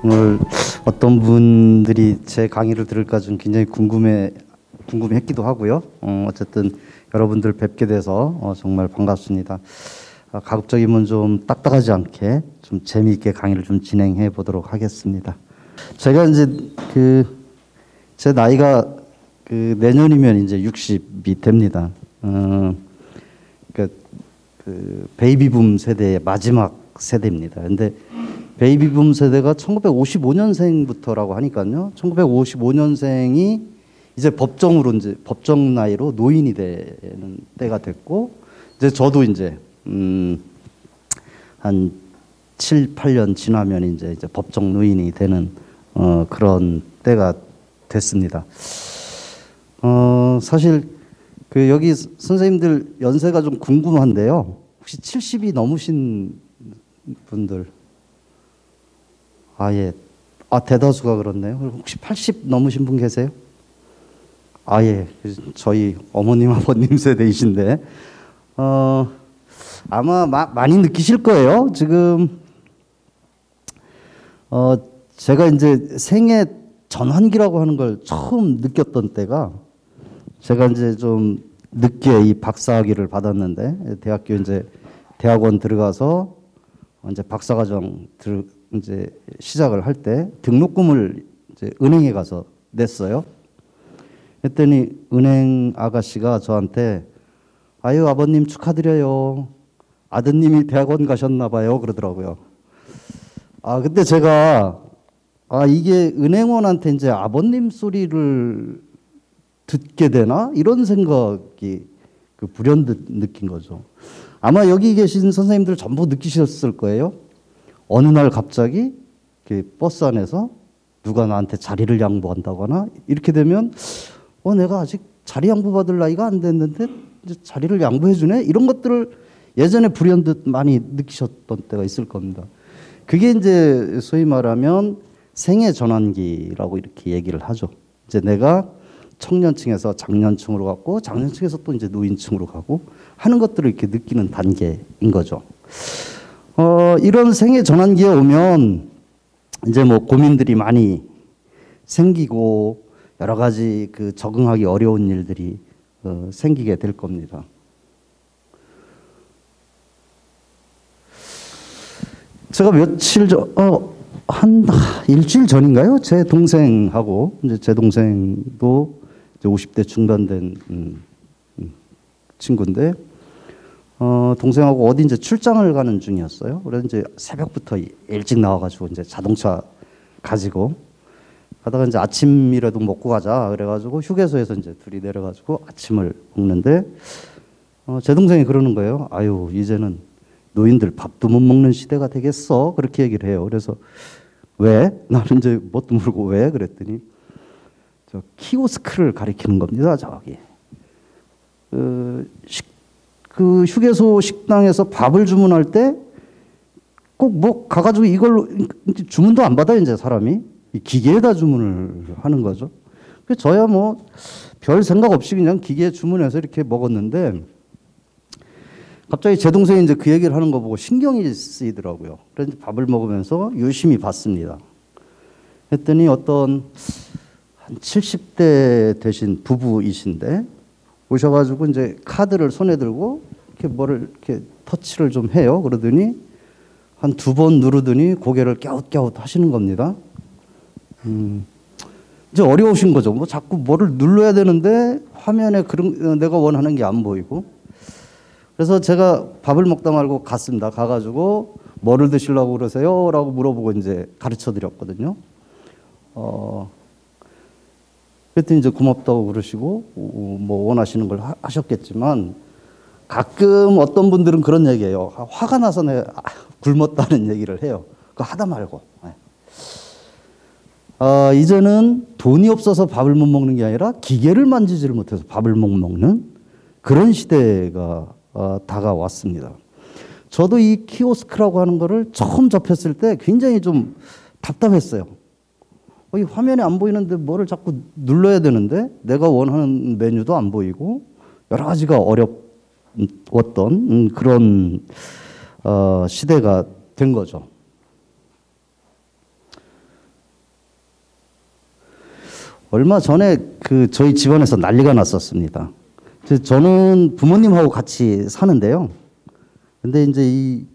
오늘 어떤 분들이 제 강의를 들을까 좀 굉장히 궁금했기도 하고요. 어쨌든 여러분들 뵙게 돼서 정말 반갑습니다. 가급적이면 좀 딱딱하지 않게 좀 재미있게 강의를 좀 진행해 보도록 하겠습니다. 제가 이제 제 나이가 내년이면 이제 60이 됩니다. 그러니까 베이비붐 세대의 마지막 세대입니다. 근데 베이비붐 세대가 1955년생부터라고 하니까요. 1955년생이 이제 법정 나이로 노인이 되는 때가 됐고, 이제 저도 이제 한 7, 8년 지나면 이제 법정 노인이 되는 그런 때가 됐습니다. 사실 여기 선생님들 연세가 좀 궁금한데요. 혹시 70이 넘으신 분들? 예. 대다수가 그렇네요. 혹시 80 넘으신 분 계세요? 예. 저희 어머님, 아버님 세대이신데, 아마 많이 느끼실 거예요. 지금, 제가 이제 생애 전환기라고 하는 걸 처음 느꼈던 때가, 제가 이제 좀 늦게 이 박사학위를 받았는데, 대학원 들어가서 이제 박사과정 이제 시작을 할 때 등록금을 이제 은행에 가서 냈어요. 그랬더니 은행 아가씨가 저한테 아버님 축하드려요. 아드님이 대학원 가셨나 봐요. 그러더라고요. 근데 제가 이게 은행원한테 이제 아버님 소리를 듣게 되나? 이런 생각이 불현듯 느낀 거죠. 아마 여기 계신 선생님들 전부 느끼셨을 거예요. 어느 날 갑자기 버스 안에서 누가 나한테 자리를 양보한다거나 이렇게 되면 내가 아직 자리 양보받을 나이가 안 됐는데 이제 자리를 양보해 주네? 이런 것들을 예전에 불현듯 많이 느끼셨던 때가 있을 겁니다. 그게 이제 소위 말하면 생애 전환기라고 이렇게 얘기를 하죠. 이제 내가 청년층에서 장년층으로 갔고 장년층에서 또 이제 노인층으로 가고 하는 것들을 이렇게 느끼는 단계인 거죠. 이런 생애 전환기에 오면 이제 뭐 고민들이 많이 생기고 여러 가지 적응하기 어려운 일들이 생기게 될 겁니다. 제가 며칠 한 일주일 전인가요? 제 동생하고 이제 제 동생도 이제 50대 중반된 친구인데 동생하고 어디 이제 출장을 가는 중이었어요. 그래서 이제 새벽부터 일찍 나와가지고 이제 자동차 가지고 가다가 이제 아침이라도 먹고 가자 그래가지고 휴게소에서 이제 둘이 내려가지고 아침을 먹는데 제 동생이 그러는 거예요. 이제는 노인들 밥도 못 먹는 시대가 되겠어. 그렇게 얘기를 해요. 그래서 왜? 나는 이제 뭣도 모르고 왜? 그랬더니 저 키오스크를 가리키는 겁니다. 저기 휴게소 식당에서 밥을 주문할 때 꼭 뭐 가가지고 이걸로 주문도 안 받아요. 이제 사람이 기계에다 주문을 하는 거죠. 그래서 저야 뭐 별 생각 없이 그냥 기계에 주문해서 이렇게 먹었는데 갑자기 제 동생이 이제 그 얘기를 하는 거 보고 신경이 쓰이더라고요. 그래서 밥을 먹으면서 유심히 봤습니다. 했더니 어떤 한 70대 되신 부부이신데 오셔가지고 이제 카드를 손에 들고 이렇게 뭐를 이렇게 터치를 좀 해요. 그러더니 한 2번 누르더니 고개를 갸웃갸웃 하시는 겁니다. 이제 어려우신 거죠. 뭐 자꾸 뭐를 눌러야 되는데 화면에 내가 원하는 게 안 보이고. 그래서 제가 밥을 먹다 말고 갔습니다. 가가지고 뭐를 드시려고 그러세요? 라고 물어보고 이제 가르쳐 드렸거든요. 그랬더니 이제 고맙다고 그러시고 뭐 원하시는 걸 하셨겠지만 가끔 어떤 분들은 그런 얘기해요. 화가 나서 내가 굶었다는 얘기를 해요. 그거 하다 말고. 이제는 돈이 없어서 밥을 못 먹는 게 아니라 기계를 만지지를 못해서 밥을 못 먹는 그런 시대가 다가왔습니다. 저도 이 키오스크라고 하는 거를 처음 접했을 때 굉장히 좀 답답했어요. 이 화면에 안 보이는데 뭐를 자꾸 눌러야 되는데 내가 원하는 메뉴도 안 보이고 여러 가지가 어려웠던 그런 시대가 된 거죠. 얼마 전에 그 저희 집안에서 난리가 났었습니다. 저는 부모님하고 같이 사는데요. 근데 이제 이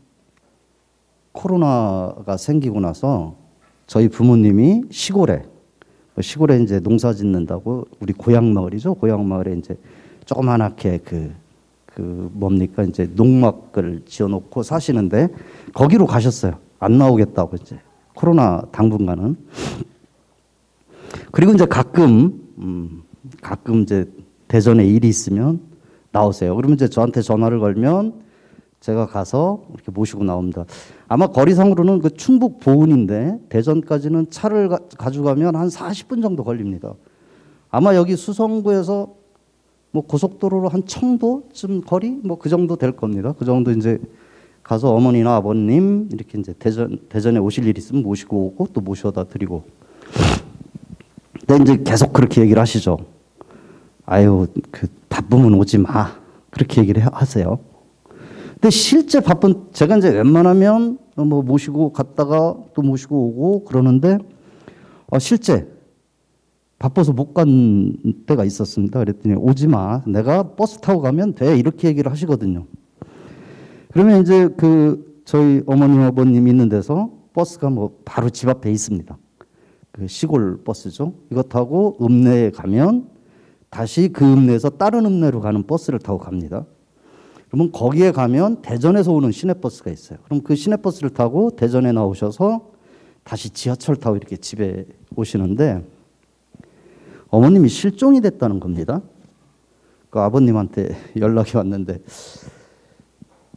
코로나가 생기고 나서 저희 부모님이 시골에 이제 농사 짓는다고 우리 고향 마을이죠. 고향 마을에 이제 조그만하게 뭡니까 이제 농막을 지어놓고 사시는데 거기로 가셨어요. 안 나오겠다고 이제 코로나 당분간은. 그리고 이제 가끔 이제 대전에 일이 있으면 나오세요. 그러면 이제 저한테 전화를 걸면 제가 가서 이렇게 모시고 나옵니다. 아마 거리상으로는 그 충북 보은인데 대전까지는 차를 가져가면 한 40분 정도 걸립니다. 아마 여기 수성구에서 뭐 고속도로로 한 청도쯤 거리 뭐 그 정도 될 겁니다. 그 정도 이제 가서 어머니나 아버님 이렇게 이제 대전에 오실 일 있으면 모시고 오고 또 모셔다 드리고. 근데 이제 계속 그렇게 얘기를 하시죠. 아유, 그 바쁘면 오지 마. 그렇게 얘기를 하세요. 근데 실제 바쁜 제가 이제 웬만하면 뭐 모시고 갔다가 또 모시고 오고 그러는데 실제 바빠서 못 간 때가 있었습니다. 그랬더니 오지 마. 내가 버스 타고 가면 돼. 이렇게 얘기를 하시거든요. 그러면 이제 저희 어머님 아버님 있는 데서 버스가 뭐 바로 집 앞에 있습니다. 그 시골 버스죠. 이거 타고 읍내에 가면 다시 그 읍내에서 다른 읍내로 가는 버스를 타고 갑니다. 그러면 거기에 가면 대전에서 오는 시내버스가 있어요. 그럼 그 시내버스를 타고 대전에 나오셔서 다시 지하철 타고 이렇게 집에 오시는데 어머님이 실종이 됐다는 겁니다. 그 아버님한테 연락이 왔는데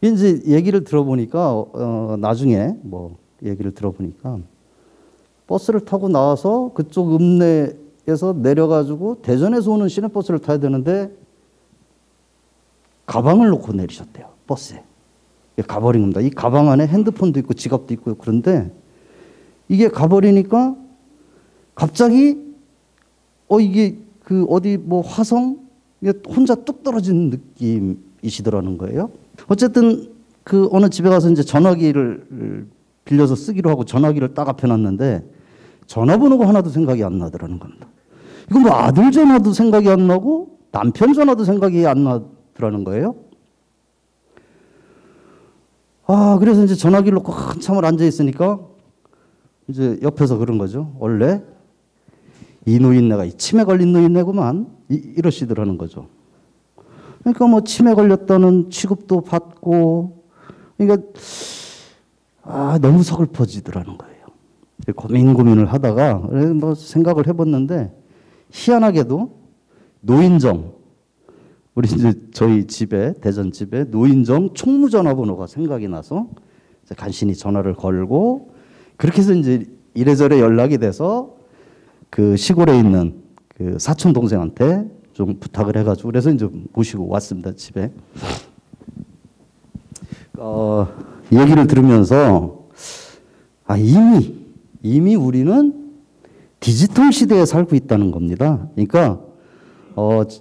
이제 얘기를 들어보니까 나중에 뭐 얘기를 들어보니까 버스를 타고 나와서 그쪽 읍내에서 내려가지고 대전에서 오는 시내버스를 타야 되는데 가방을 놓고 내리셨대요. 버스에. 가버린 겁니다. 이 가방 안에 핸드폰도 있고 지갑도 있고 그런데 이게 가버리니까 갑자기 이게 그 어디 뭐 화성 혼자 뚝 떨어진 느낌이시더라는 거예요. 어쨌든 그 어느 집에 가서 이제 전화기를 빌려서 쓰기로 하고 전화기를 딱 앞에 놨는데 전화번호가 하나도 생각이 안 나더라는 겁니다. 이건 뭐 아들 전화도 생각이 안 나고 남편 전화도 생각이 안 나더라는 거예요. 그래서 이제 전화기를 놓고 한참을 앉아 있으니까 이제 옆에서 그런 거죠. 원래 이 노인네가 치매 걸린 노인네구만 이러시더라는 거죠. 그러니까 뭐 치매 걸렸다는 취급도 받고 그러니까 너무 서글퍼지더라는 거예요. 고민을 하다가 뭐 생각을 해봤는데 희한하게도 노인정 우리 이제 저희 집에 대전 집에 노인정 총무전화번호가 생각이 나서 간신히 전화를 걸고 그렇게 해서 이제 이래저래 연락이 돼서 그 시골에 있는 그 사촌 동생한테 좀 부탁을 해가지고 그래서 이제 모시고 왔습니다 집에. 얘기를 들으면서 이미 우리는 디지털 시대에 살고 있다는 겁니다. 그러니까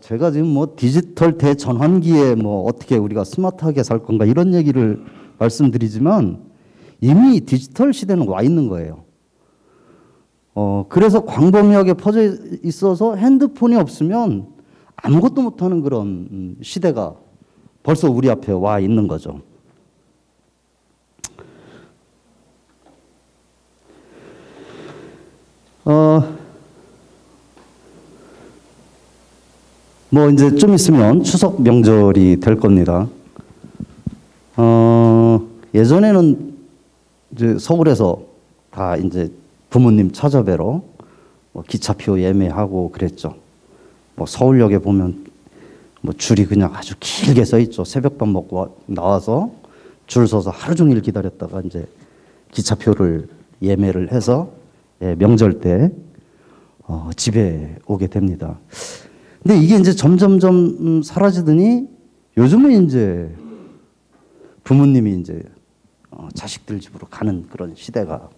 제가 지금 뭐 디지털 대전환기에 뭐 어떻게 우리가 스마트하게 살 건가 이런 얘기를 말씀드리지만 이미 디지털 시대는 와 있는 거예요. 그래서 광범위하게 퍼져 있어서 핸드폰이 없으면 아무것도 못하는 그런 시대가 벌써 우리 앞에 와 있는 거죠. 뭐 이제 좀 있으면 추석 명절이 될 겁니다. 예전에는 이제 서울에서 다 이제 부모님 찾아뵈러 뭐 기차표 예매하고 그랬죠. 뭐 서울역에 보면 뭐 줄이 그냥 아주 길게 서 있죠. 새벽밥 먹고 나와서 줄 서서 하루 종일 기다렸다가 이제 기차표를 예매를 해서 명절 때 집에 오게 됩니다. 근데 이게 이제 점점점 사라지더니 요즘은 이제 부모님이 이제 자식들 집으로 가는 그런 시대가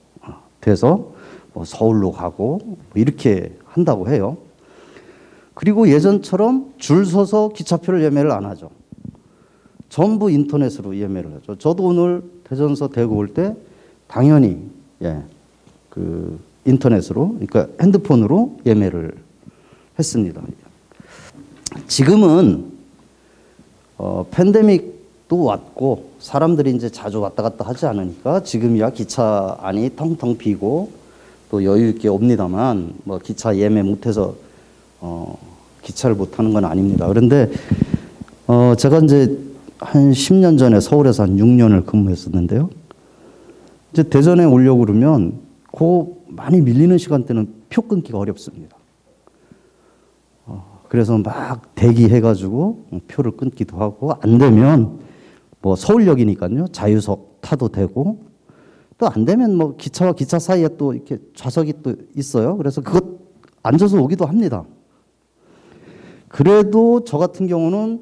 돼서 뭐 서울로 가고 뭐 이렇게 한다고 해요. 그리고 예전처럼 줄 서서 기차표를 예매를 안 하죠. 전부 인터넷으로 예매를 하죠. 저도 오늘 대전서 대구 올 때 당연히 그 인터넷으로 그러니까 핸드폰으로 예매를 했습니다. 지금은 팬데믹도 왔고 사람들이 이제 자주 왔다 갔다 하지 않으니까 지금이야 기차 안이 텅텅 비고 또 여유 있게 옵니다만 뭐 기차 예매 못해서 기차를 못 타는 건 아닙니다. 그런데 제가 이제 한 10년 전에 서울에서 한 6년을 근무했었는데요. 이제 대전에 오려고 그러면 그 많이 밀리는 시간대는 표 끊기가 어렵습니다. 그래서 막 대기해가지고 표를 끊기도 하고 안 되면 뭐 서울역이니까요 자유석 타도 되고 또 안 되면 뭐 기차와 기차 사이에 또 이렇게 좌석이 또 있어요. 그래서 그것 앉아서 오기도 합니다. 그래도 저 같은 경우는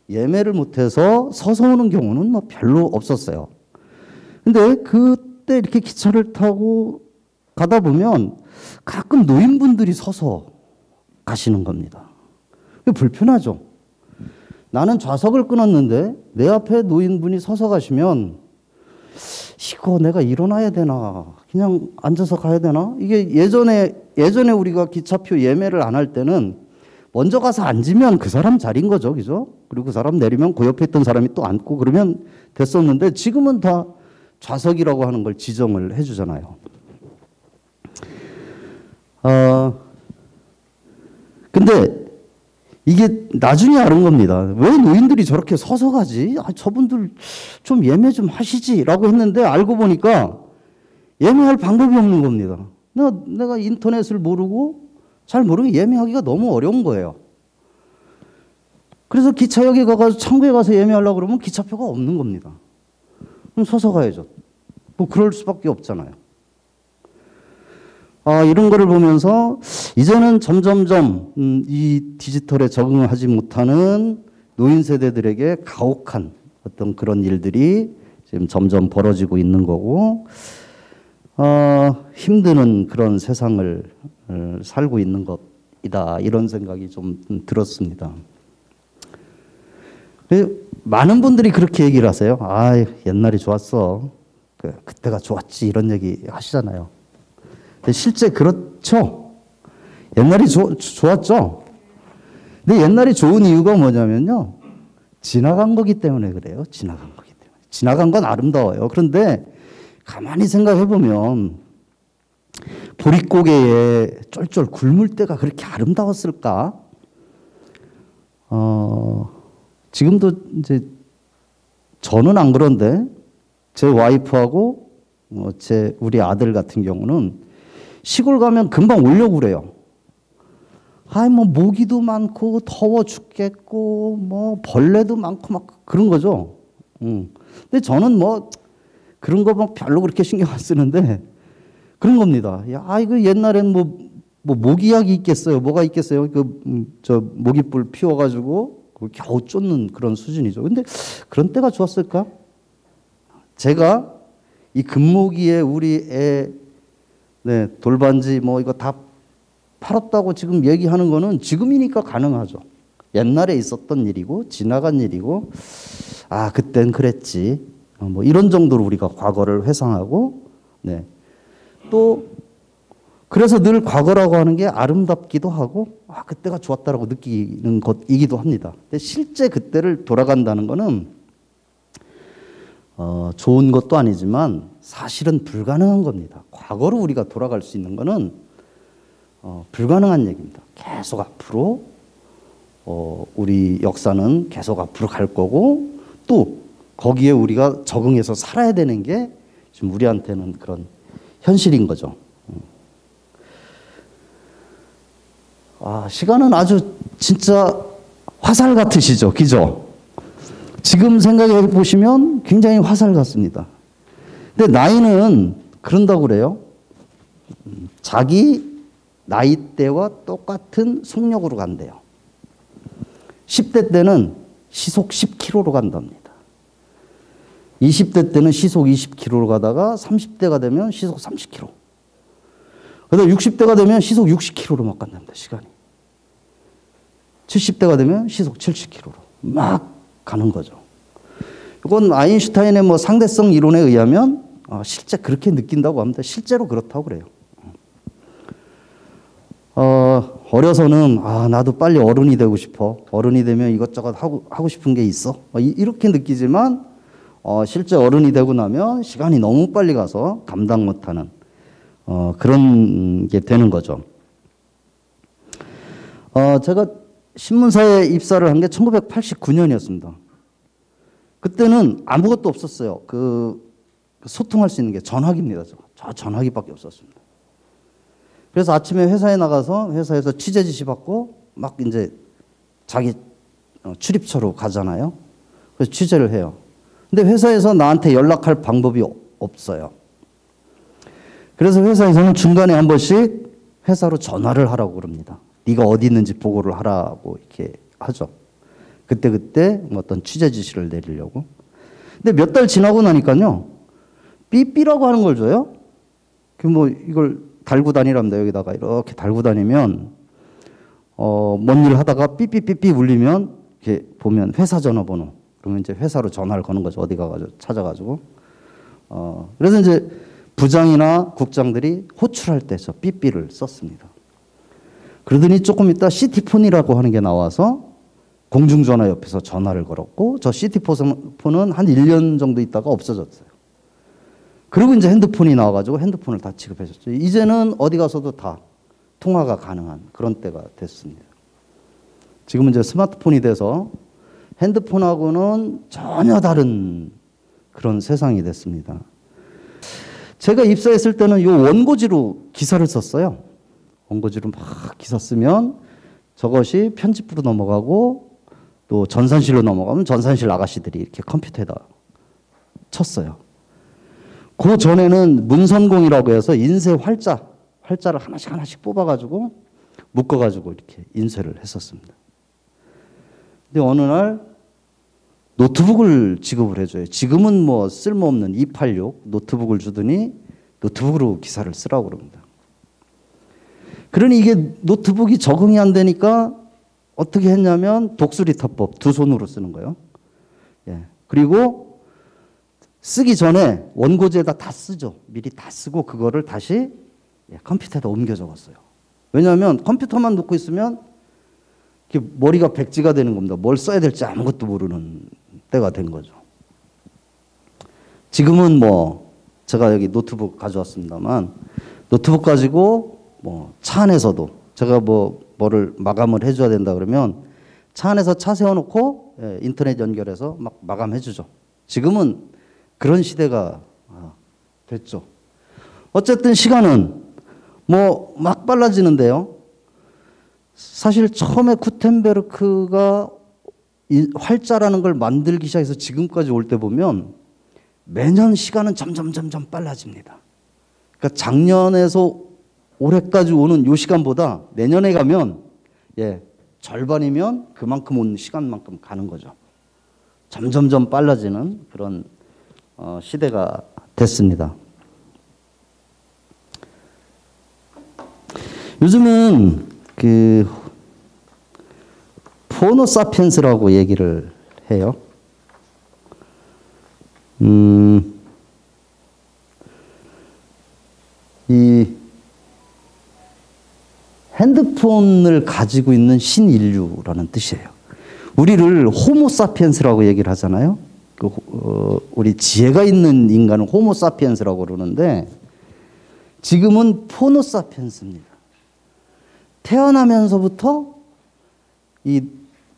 예매를 못해서 서서 오는 경우는 뭐 별로 없었어요. 근데 그때 이렇게 기차를 타고 가다 보면 가끔 노인분들이 서서 가시는 겁니다. 불편하죠. 나는 좌석을 끊었는데 내 앞에 노인분이 서서 가시면 이거 내가 일어나야 되나 그냥 앉아서 가야 되나 이게 예전에 우리가 기차표 예매를 안 할 때는 먼저 가서 앉으면 그 사람 자리인 거죠. 그죠? 그리고 그 사람 내리면 그 옆에 있던 사람이 또 앉고 그러면 됐었는데 지금은 다 좌석이라고 하는 걸 지정을 해주잖아요. 근데 이게 나중에 알은 겁니다. 왜 노인들이 저렇게 서서 가지? 저분들 좀 예매 좀 하시지라고 했는데 알고 보니까 예매할 방법이 없는 겁니다. 내가 인터넷을 모르고 잘 모르면 예매하기가 너무 어려운 거예요. 그래서 기차역에 가서 창구에 가서 예매하려고 그러면 기차표가 없는 겁니다. 그럼 서서 가야죠. 뭐 그럴 수밖에 없잖아요. 이런 거를 보면서 이제는 점점점 이 디지털에 적응하지 못하는 노인 세대들에게 가혹한 어떤 그런 일들이 지금 점점 벌어지고 있는 거고 힘드는 그런 세상을 살고 있는 것이다 이런 생각이 좀 들었습니다. 많은 분들이 그렇게 얘기를 하세요. 옛날이 좋았어. 그때가 좋았지 이런 얘기 하시잖아요. 실제 그렇죠. 옛날이 좋았죠. 근데 옛날이 좋은 이유가 뭐냐면요. 지나간 거기 때문에 그래요. 지나간 거기 때문에. 지나간 건 아름다워요. 그런데 가만히 생각해 보면 보릿고개에 쫄쫄 굶을 때가 그렇게 아름다웠을까? 지금도 이제 저는 안 그런데 제 와이프하고 우리 아들 같은 경우는 시골 가면 금방 오려고 그래요. 뭐 모기도 많고 더워 죽겠고 뭐 벌레도 많고 막 그런 거죠. 근데 저는 뭐 그런 거 막 별로 그렇게 신경 안 쓰는데 그런 겁니다. 이거 옛날엔 뭐 모기약이 있겠어요. 뭐가 있겠어요. 저 모기불 피워가지고 겨우 쫓는 그런 수준이죠. 근데 그런 때가 좋았을까? 제가 이 금모기에 우리 애 돌반지 뭐 이거 다 팔았다고 지금 얘기하는 거는 지금이니까 가능하죠. 옛날에 있었던 일이고 지나간 일이고 그땐 그랬지. 뭐 이런 정도로 우리가 과거를 회상하고 또 그래서 늘 과거라고 하는 게 아름답기도 하고 그때가 좋았다라고 느끼는 것이기도 합니다. 근데 실제 그때를 돌아간다는 거는 좋은 것도 아니지만 사실은 불가능한 겁니다. 과거로 우리가 돌아갈 수 있는 거는 불가능한 얘기입니다. 계속 앞으로 우리 역사는 계속 앞으로 갈 거고 또 거기에 우리가 적응해서 살아야 되는 게 지금 우리한테는 그런 현실인 거죠. 시간은 아주 진짜 화살 같으시죠? 그죠? 지금 생각해 보시면 굉장히 화살 같습니다. 근데 나이는 그런다고 그래요. 자기 나이대와 똑같은 속력으로 간대요. 10대 때는 시속 10km로 간답니다. 20대 때는 시속 20km로 가다가 30대가 되면 시속 30km. 그다음에 60대가 되면 시속 60km로 막 간답니다. 시간이. 70대가 되면 시속 70km로 막 가는 거죠. 이건 아인슈타인의 뭐 상대성 이론에 의하면 실제 그렇게 느낀다고 합니다. 실제로 그렇다고 그래요. 어려서는 나도 빨리 어른이 되고 싶어. 어른이 되면 이것저것 하고 싶은 게 있어. 이렇게 느끼지만 실제 어른이 되고 나면 시간이 너무 빨리 가서 감당 못하는 그런 게 되는 거죠. 제가 신문사에 입사를 한 게 1989년이었습니다. 그때는 아무것도 없었어요. 소통할 수 있는 게 전화기입니다. 저 전화기밖에 없었습니다. 그래서 아침에 회사에 나가서 회사에서 취재 지시 받고 막 이제 자기 출입처로 가잖아요. 그래서 취재를 해요. 근데 회사에서 나한테 연락할 방법이 없어요. 그래서 회사에서는 중간에 한 번씩 회사로 전화를 하라고 그럽니다. 네가 어디 있는지 보고를 하라고 이렇게 하죠. 그때 뭐 어떤 취재 지시를 내리려고. 근데 몇 달 지나고 나니까요. 삐삐라고 하는 걸 줘요. 뭐 이걸 달고 다니랍니다. 여기다가 이렇게 달고 다니면 뭔 일을 하다가 삐삐삐삐 울리면 이렇게 보면 회사 전화번호. 그러면 이제 회사로 전화를 거는 거죠. 어디 가가지고 찾아가지고. 그래서 이제 부장이나 국장들이 호출할 때 저 삐삐를 썼습니다. 그러더니 조금 있다 시티폰이라고 하는 게 나와서 공중전화 옆에서 전화를 걸었고 저 시티폰은 한 1년 정도 있다가 없어졌어요. 그리고 이제 핸드폰이 나와가지고 핸드폰을 다 지급해줬죠. 이제는 어디 가서도 다 통화가 가능한 그런 때가 됐습니다. 지금은 이제 스마트폰이 돼서 핸드폰하고는 전혀 다른 그런 세상이 됐습니다. 제가 입사했을 때는 요 원고지로 기사를 썼어요. 원고지로 막 기사 쓰면 저것이 편집부로 넘어가고 또 전산실로 넘어가면 전산실 아가씨들이 이렇게 컴퓨터에다 쳤어요. 그 전에는 문선공이라고 해서 인쇄 활자를 하나씩 뽑아가지고 묶어가지고 이렇게 인쇄를 했었습니다. 근데 어느 날 노트북을 지급을 해줘요. 지금은 뭐 쓸모없는 286 노트북을 주더니 노트북으로 기사를 쓰라고 그럽니다. 그러니 이게 노트북이 적응이 안 되니까 어떻게 했냐면 독수리타법 두 손으로 쓰는 거예요. 예. 그리고 쓰기 전에 원고지에다 다 쓰죠. 미리 다 쓰고 그거를 다시 컴퓨터에다 옮겨 적었어요. 왜냐하면 컴퓨터만 놓고 있으면 머리가 백지가 되는 겁니다. 뭘 써야 될지 아무것도 모르는 때가 된 거죠. 지금은 뭐 제가 여기 노트북 가져왔습니다만 노트북 가지고 뭐 차 안에서도 제가 뭐를 마감을 해줘야 된다 그러면 차 안에서 차 세워놓고 인터넷 연결해서 막 마감해주죠. 지금은 그런 시대가 됐죠. 어쨌든 시간은 뭐 막 빨라지는데요. 사실 처음에 구텐베르크가 활자라는 걸 만들기 시작해서 지금까지 올 때 보면 매년 시간은 점점 빨라집니다. 그러니까 작년에서 올해까지 오는 요 시간보다 내년에 가면 절반이면 그만큼 온 시간만큼 가는 거죠. 점점 빨라지는 그런 시대가 됐습니다. 요즘은 호모사피엔스라고 얘기를 해요. 이 핸드폰을 가지고 있는 신인류라는 뜻이에요. 우리를 호모사피엔스라고 얘기를 하잖아요. 우리 지혜가 있는 인간은 호모사피엔스라고 그러는데 지금은 포노사피엔스입니다. 태어나면서부터 이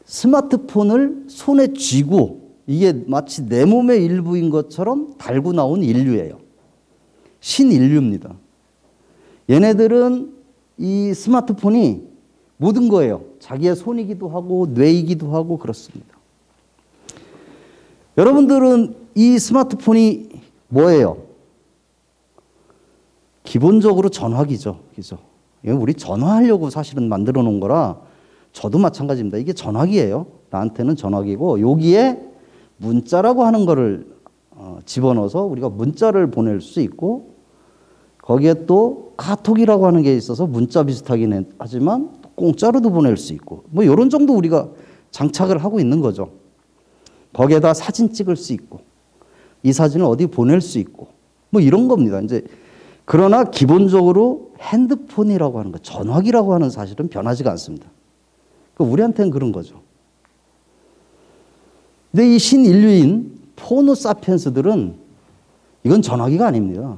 스마트폰을 손에 쥐고 이게 마치 내 몸의 일부인 것처럼 달고 나온 인류예요. 신인류입니다. 얘네들은 이 스마트폰이 모든 거예요. 자기의 손이기도 하고 뇌이기도 하고 그렇습니다. 여러분들은 이 스마트폰이 뭐예요? 기본적으로 전화기죠. 그죠? 우리 전화하려고 사실은 만들어 놓은 거라 저도 마찬가지입니다. 이게 전화기예요. 나한테는 전화기고 여기에 문자라고 하는 거를 집어넣어서 우리가 문자를 보낼 수 있고 거기에 또 카톡이라고 하는 게 있어서 문자 비슷하긴 하지만 공짜로도 보낼 수 있고 뭐 이런 정도 우리가 장착을 하고 있는 거죠. 거기에다 사진 찍을 수 있고 이 사진을 어디 보낼 수 있고 뭐 이런 겁니다. 이제 그러나 기본적으로 핸드폰이라고 하는 거, 전화기라고 하는 사실은 변하지가 않습니다. 그러니까 우리한테는 그런 거죠. 근데 이 신인류인 포노사피엔스들은 이건 전화기가 아닙니다.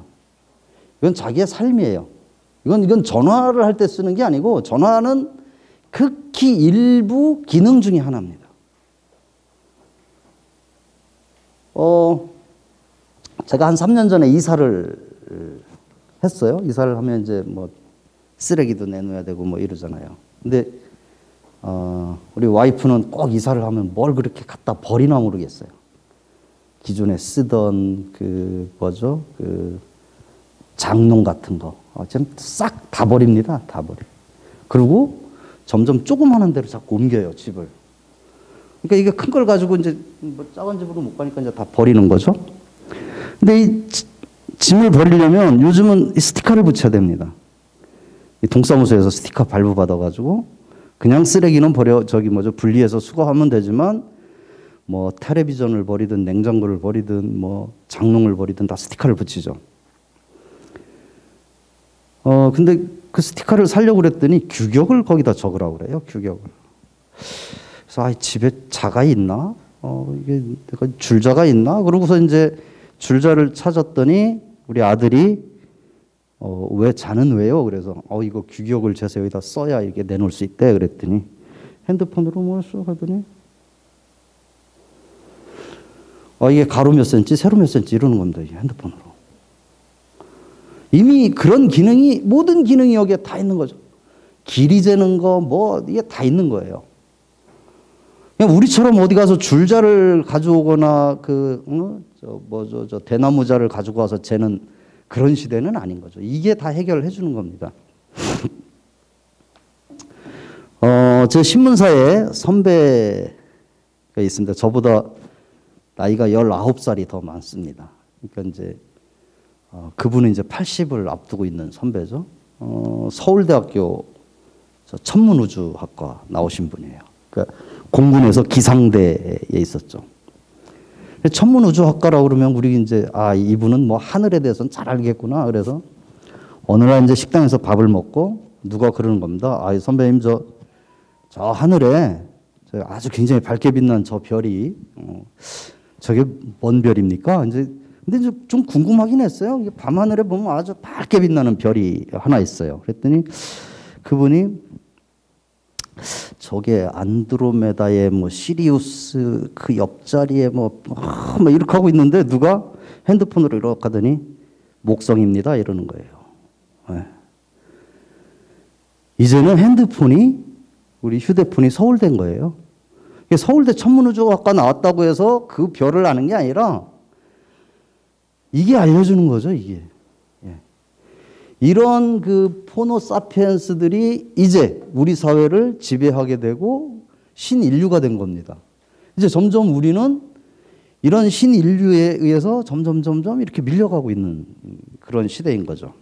이건 자기의 삶이에요. 이건 전화를 할 때 쓰는 게 아니고 전화는 극히 일부 기능 중에 하나입니다. 제가 한 3년 전에 이사를 했어요. 이사를 하면 이제 뭐 쓰레기도 내놓아야 되고 뭐 이러잖아요. 근데 우리 와이프는 꼭 이사를 하면 뭘 그렇게 갖다 버리나 모르겠어요. 기존에 쓰던 그 장롱 같은 거 싹 다 버립니다. 다 버려. 그리고 점점 조그마한 데로 자꾸 옮겨요, 집을. 그러니까 이게 큰 걸 가지고 이제 뭐 작은 집으로 못 가니까 이제 다 버리는 거죠. 근데 이 짐을 버리려면 요즘은 이 스티커를 붙여야 됩니다. 이 동사무소에서 스티커 발부 받아가지고 그냥 쓰레기는 분리해서 수거하면 되지만 뭐 텔레비전을 버리든 냉장고를 버리든 뭐 장롱을 버리든 다 스티커를 붙이죠. 근데 그 스티커를 사려고 그랬더니 규격을 거기다 적으라고 그래요. 규격을. 그래서 집에 자가 있나? 이게 줄자가 있나? 그러고서 이제 줄자를 찾았더니 우리 아들이 왜 자는 왜요? 그래서 이거 규격을 재서 여기다 써야 이게 내놓을 수 있대. 그랬더니 핸드폰으로 뭘 써? 하더니 이게 가로 몇 센치, 세로 몇 센치 이러는 겁니다. 이 핸드폰으로. 이미 그런 기능이 모든 기능이 여기에 다 있는 거죠. 길이 재는 거 뭐 이게 다 있는 거예요. 그냥 우리처럼 어디 가서 줄자를 가져오거나 저 대나무자를 가지고 와서 재는 그런 시대는 아닌 거죠. 이게 다 해결해 주는 겁니다. 제 신문사에 선배가 있습니다. 저보다 나이가 19살이 더 많습니다. 그러니까 이제 그분은 이제 80을 앞두고 있는 선배죠. 서울대학교 천문우주학과 나오신 분이에요. 그러니까 공군에서 기상대에 있었죠. 천문우주학과라고 그러면 우리 이제 이분은 뭐 하늘에 대해서는 잘 알겠구나. 그래서 어느 날 이제 식당에서 밥을 먹고 누가 그러는 겁니다. 선배님 저 하늘에 아주 굉장히 밝게 빛난 저 별이 저게 뭔 별입니까? 근데 이제 좀 궁금하긴 했어요. 밤하늘에 보면 아주 밝게 빛나는 별이 하나 있어요. 그랬더니 그분이 저게 안드로메다의 뭐 시리우스 그 옆자리에 뭐 이렇게 하고 있는데 누가 핸드폰으로 이렇게 하더니 목성입니다 이러는 거예요. 네. 이제는 핸드폰이 우리 휴대폰이 서울대인 거예요. 서울대 천문우주학과 나왔다고 해서 그 별을 아는 게 아니라 이게 알려주는 거죠, 이게. 예. 이런 그 포노사피엔스들이 이제 우리 사회를 지배하게 되고 신인류가 된 겁니다. 이제 점점 우리는 이런 신인류에 의해서 점점 이렇게 밀려가고 있는 그런 시대인 거죠.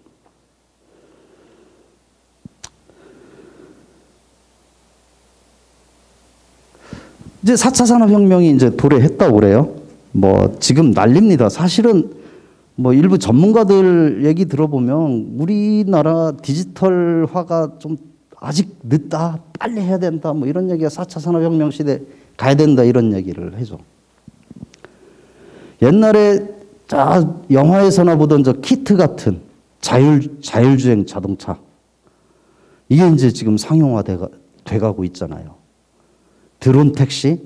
이제 4차 산업혁명이 이제 도래했다고 그래요. 뭐 지금 난립니다. 사실은 뭐 일부 전문가들 얘기 들어보면 우리나라 디지털화가 좀 아직 늦다, 빨리 해야 된다, 뭐 이런 얘기가 4차 산업혁명 시대 가야 된다 이런 얘기를 해줘. 옛날에 영화에서나 보던 저 키트 같은 자율주행 자동차 이게 이제 지금 상용화 돼가고 있잖아요. 드론 택시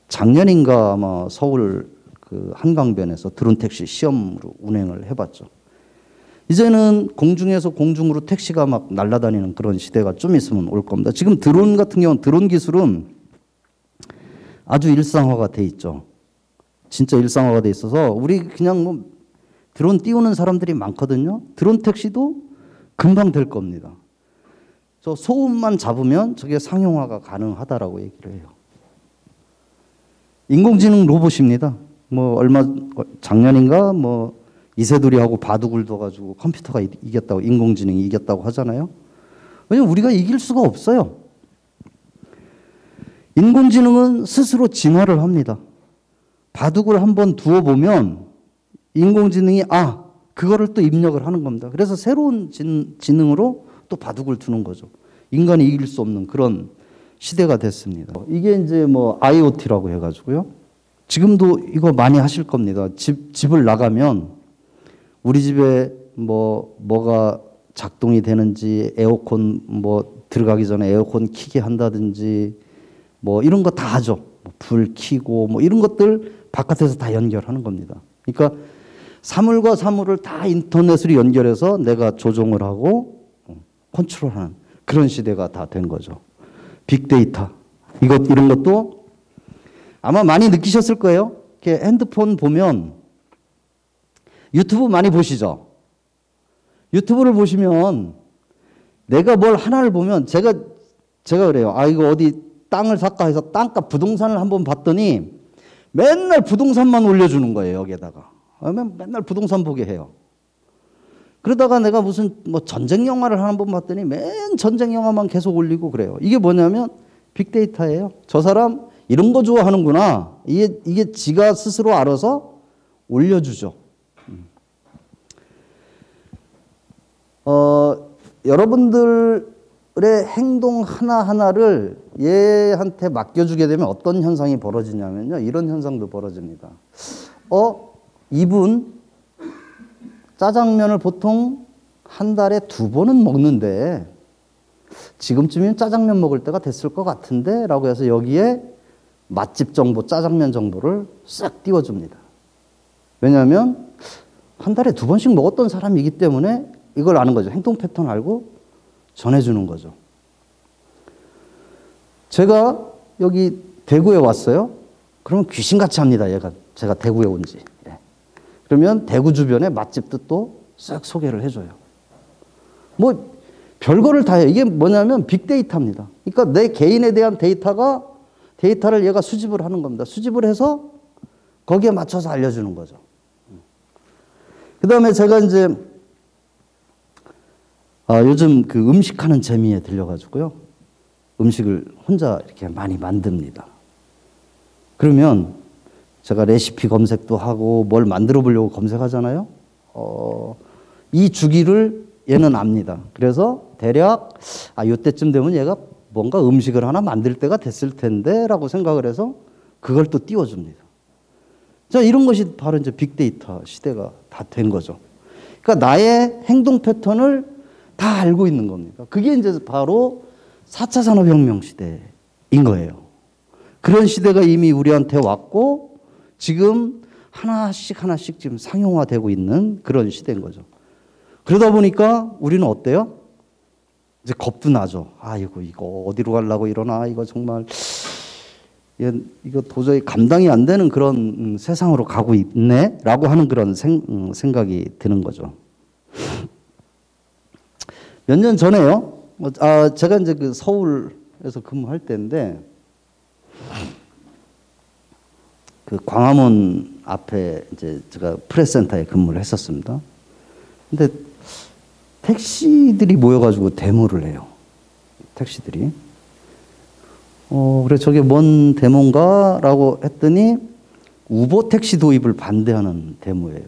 작년인가 아마 서울 그 한강변에서 드론 택시 시험으로 운행을 해봤죠. 이제는 공중에서 공중으로 택시가 막 날아다니는 그런 시대가 좀 있으면 올 겁니다. 지금 드론 같은 경우는 드론 기술은 아주 일상화가 돼 있죠. 진짜 일상화가 돼 있어서 우리 그냥 뭐 드론 띄우는 사람들이 많거든요. 드론 택시도 금방 될 겁니다. 저 소음만 잡으면 저게 상용화가 가능하다라고 얘기를 해요. 인공지능 로봇입니다. 뭐 작년인가 뭐 이세돌이하고 바둑을 둬가지고 컴퓨터가 이겼다고 인공지능이 이겼다고 하잖아요. 왜냐면 우리가 이길 수가 없어요. 인공지능은 스스로 진화를 합니다. 바둑을 한번 두어보면 인공지능이 그거를 또 입력을 하는 겁니다. 그래서 새로운 지능으로 또 바둑을 두는 거죠. 인간이 이길 수 없는 그런 시대가 됐습니다. 이게 이제 뭐 IoT라고 해가지고요. 지금도 이거 많이 하실 겁니다. 집을 나가면 우리 집에 뭐가 작동이 되는지 에어컨 뭐 들어가기 전에 에어컨 켜게 한다든지 뭐 이런 거 다 하죠. 불 켜고 뭐 이런 것들 바깥에서 다 연결하는 겁니다. 그러니까 사물과 사물을 다 인터넷으로 연결해서 내가 조종을 하고 컨트롤하는 그런 시대가 다 된 거죠. 빅데이터 이런 것도 아마 많이 느끼셨을 거예요. 이렇게 핸드폰 보면 유튜브 많이 보시죠. 유튜브를 보시면 내가 뭘 하나를 보면 제가 그래요. 아 이거 어디 땅을 살까 해서 땅값 부동산을 한번 봤더니 맨날 부동산만 올려주는 거예요. 여기에다가 맨날 부동산 보게 해요. 그러다가 내가 무슨 뭐 전쟁 영화를 한번 봤더니 맨 전쟁 영화만 계속 올리고 그래요. 이게 뭐냐면 빅데이터예요. 저 사람 이런 거 좋아하는구나. 이게 지가 스스로 알아서 올려주죠. 여러분들의 행동 하나하나를 얘한테 맡겨주게 되면 어떤 현상이 벌어지냐면요. 이런 현상도 벌어집니다. 이분 짜장면을 보통 한 달에 2번은 먹는데 지금쯤이면 짜장면 먹을 때가 됐을 것 같은데 라고 해서 여기에 맛집 정보, 짜장면 정보를 싹 띄워줍니다. 왜냐하면 한 달에 2번씩 먹었던 사람이기 때문에 이걸 아는 거죠. 행동 패턴 알고 전해주는 거죠. 제가 여기 대구에 왔어요. 그러면 귀신같이 합니다. 제가 대구에 온 지. 그러면 대구 주변에 맛집도 또 싹 소개를 해줘요. 뭐 별거를 다 해요. 이게 뭐냐면 빅데이터입니다. 그러니까 내 개인에 대한 데이터를 얘가 수집을 하는 겁니다. 수집을 해서 거기에 맞춰서 알려주는 거죠. 그 다음에 제가 이제 요즘 그 음식하는 재미에 들려가지고요. 음식을 혼자 이렇게 많이 만듭니다. 그러면 제가 레시피 검색도 하고 뭘 만들어 보려고 검색하잖아요. 이 주기를 얘는 압니다. 그래서 대략 이때쯤 되면 얘가 뭔가 음식을 하나 만들 때가 됐을 텐데 라고 생각을 해서 그걸 또 띄워줍니다. 자, 이런 것이 바로 이제 빅데이터 시대가 다 된 거죠. 그러니까 나의 행동 패턴을 다 알고 있는 겁니다. 그게 이제 바로 4차 산업혁명 시대인 거예요. 그런 시대가 이미 우리한테 왔고 지금 하나씩 지금 상용화되고 있는 그런 시대인 거죠. 그러다 보니까 우리는 어때요? 이제 겁도 나죠. 이거 어디로 가려고 이러나 이거 정말 이거 도저히 감당이 안 되는 그런 세상으로 가고 있네라고 하는 그런 생각이 드는 거죠. 몇 년 전에요. 제가 이제 그 서울에서 근무할 때인데 그 광화문 앞에 이제 제가 프레스센터에 근무를 했었습니다. 근데 택시들이 모여가지고 데모를 해요. 택시들이. 그래 저게 뭔 데모인가라고 했더니 우버 택시 도입을 반대하는 데모예요.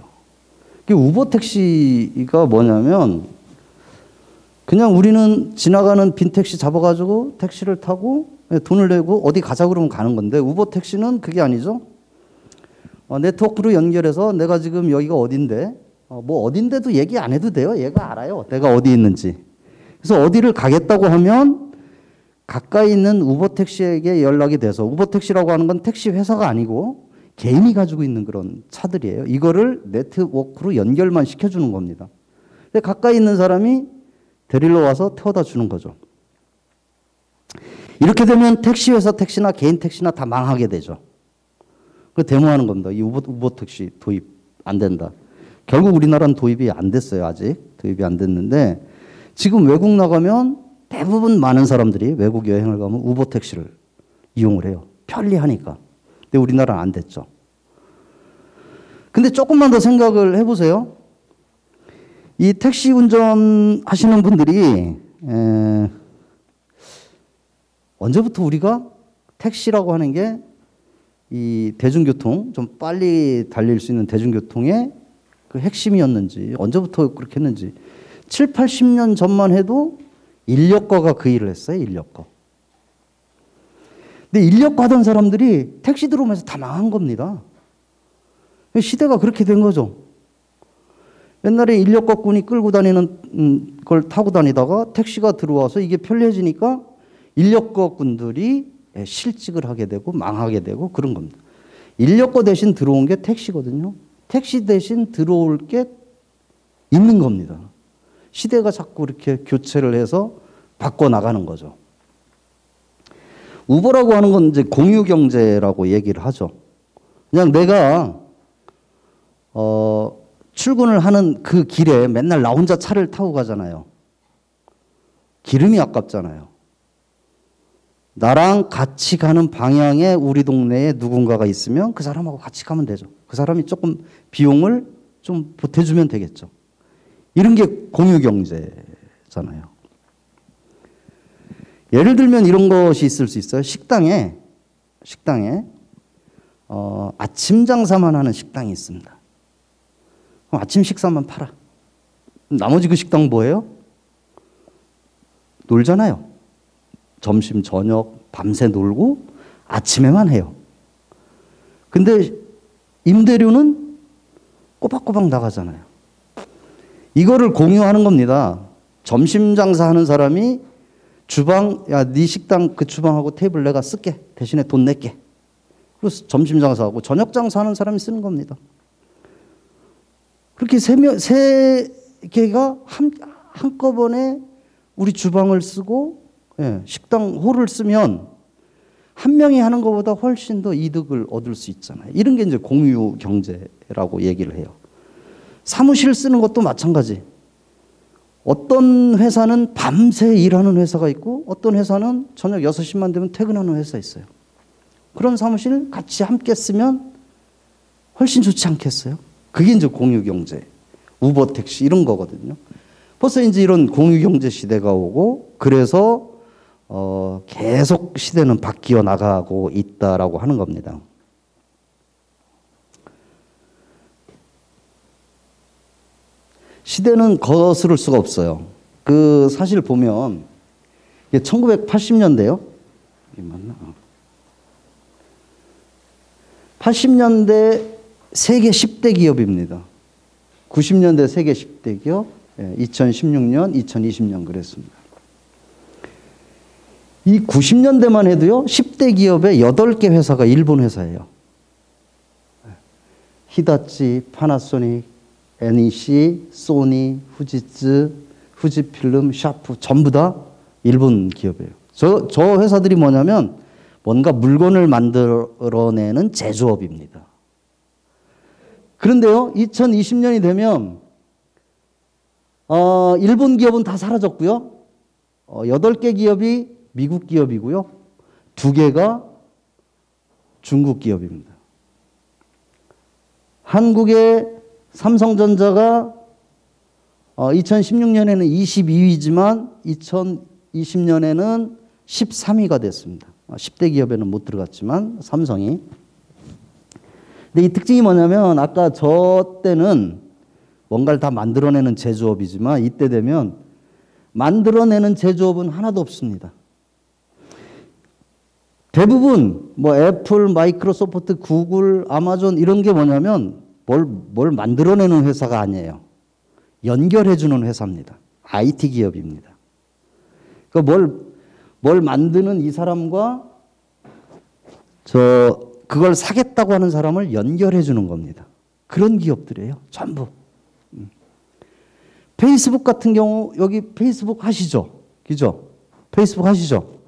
우버 택시가 뭐냐면 그냥 우리는 지나가는 빈 택시 잡아가지고 택시를 타고 돈을 내고 어디 가자 그러면 가는 건데 우버 택시는 그게 아니죠. 네트워크로 연결해서 내가 지금 여기가 어딘데 뭐 어딘데도 얘기 안 해도 돼요. 얘가 알아요. 내가 어디 있는지. 그래서 어디를 가겠다고 하면 가까이 있는 우버 택시에게 연락이 돼서 우버 택시라고 하는 건 택시 회사가 아니고 개인이 가지고 있는 그런 차들이에요. 이거를 네트워크로 연결만 시켜주는 겁니다. 근데 가까이 있는 사람이 데리러 와서 태워다 주는 거죠. 이렇게 되면 택시 회사 택시나 개인 택시나 다 망하게 되죠. 그 데모하는 겁니다. 이 우버 택시 도입 안 된다. 결국 우리나라는 도입이 안 됐어요. 아직 도입이 안 됐는데 지금 외국 나가면 대부분 많은 사람들이 외국 여행을 가면 우버 택시를 이용을 해요. 편리하니까. 근데 우리나라는 안 됐죠. 근데 조금만 더 생각을 해보세요. 이 택시 운전하시는 분들이 언제부터 우리가 택시라고 하는 게 이 대중교통 좀 빨리 달릴 수 있는 대중교통의 그 핵심이었는지 언제부터 그렇게 했는지 7, 80년 전만 해도 인력거가 그 일을 했어요. 인력거. 근데 인력거 하던 사람들이 택시 들어오면서 다 망한 겁니다. 시대가 그렇게 된 거죠. 옛날에 인력거꾼이 끌고 다니는 걸 타고 다니다가 택시가 들어와서 이게 편리해지니까 인력거꾼들이 실직을 하게 되고 망하게 되고 그런 겁니다. 인력거 대신 들어온 게 택시거든요. 택시 대신 들어올 게 있는 겁니다. 시대가 자꾸 이렇게 교체를 해서 바꿔나가는 거죠. 우버라고 하는 건 이제 공유경제라고 얘기를 하죠. 그냥 내가 출근을 하는 그 길에 맨날 나 혼자 차를 타고 가잖아요. 기름이 아깝잖아요. 나랑 같이 가는 방향에 우리 동네에 누군가가 있으면 그 사람하고 같이 가면 되죠. 그 사람이 조금 비용을 좀 보태주면 되겠죠. 이런 게 공유경제잖아요. 예를 들면 이런 것이 있을 수 있어요. 식당에 아침 장사만 하는 식당이 있습니다. 그럼 아침 식사만 팔아. 나머지 그 식당 뭐예요? 놀잖아요. 점심, 저녁, 밤새 놀고 아침에만 해요. 근데 임대료는 꼬박꼬박 나가잖아요. 이거를 공유하는 겁니다. 점심 장사하는 사람이 주방, 야, 네 식당 그 주방하고 테이블 내가 쓸게. 대신에 돈 낼게. 그래서 점심 장사하고 저녁 장사하는 사람이 쓰는 겁니다. 그렇게 세 개가 한꺼번에 우리 주방을 쓰고 식당 홀을 쓰면 한 명이 하는 것보다 훨씬 더 이득을 얻을 수 있잖아요. 이런 게 이제 공유 경제라고 얘기를 해요. 사무실 쓰는 것도 마찬가지. 어떤 회사는 밤새 일하는 회사가 있고 어떤 회사는 저녁 6시만 되면 퇴근하는 회사 있어요. 그런 사무실 같이 함께 쓰면 훨씬 좋지 않겠어요? 그게 이제 공유경제, 우버 택시 이런 거거든요. 벌써 이제 이런 공유경제 시대가 오고 그래서 계속 시대는 바뀌어 나가고 있다라고 하는 겁니다. 시대는 거스를 수가 없어요. 그 사실 보면 1980년대요. 맞나? 80년대 세계 10대 기업입니다. 90년대 세계 10대 기업, 2016년, 2020년 그랬습니다. 이 90년대만 해도요, 10대 기업의 8개 회사가 일본 회사예요. 히다치, 파나소닉, NEC, 소니, 후지츠, 후지필름, 샤프 전부 다 일본 기업이에요. 저 회사들이 뭐냐면 뭔가 물건을 만들어내는 제조업입니다. 그런데요, 2020년이 되면 일본 기업은 다 사라졌고요. 8개 기업이 미국 기업이고요. 2개가 중국 기업입니다. 한국의 삼성전자가 2016년에는 22위지만 2020년에는 13위가 됐습니다. 10대 기업에는 못 들어갔지만 삼성이. 근데 이 특징이 뭐냐면 아까 저 때는 뭔가를 다 만들어내는 제조업이지만 이때 되면 만들어내는 제조업은 하나도 없습니다. 대부분 뭐 애플, 마이크로소프트, 구글, 아마존 이런 게 뭐냐면 뭘 만들어내는 회사가 아니에요. 연결해주는 회사입니다. IT 기업입니다. 그러니까 뭘 만드는 이 사람과 그걸 사겠다고 하는 사람을 연결해주는 겁니다. 그런 기업들이에요. 전부. 페이스북 같은 경우 여기 페이스북 하시죠? 그죠? 페이스북 하시죠?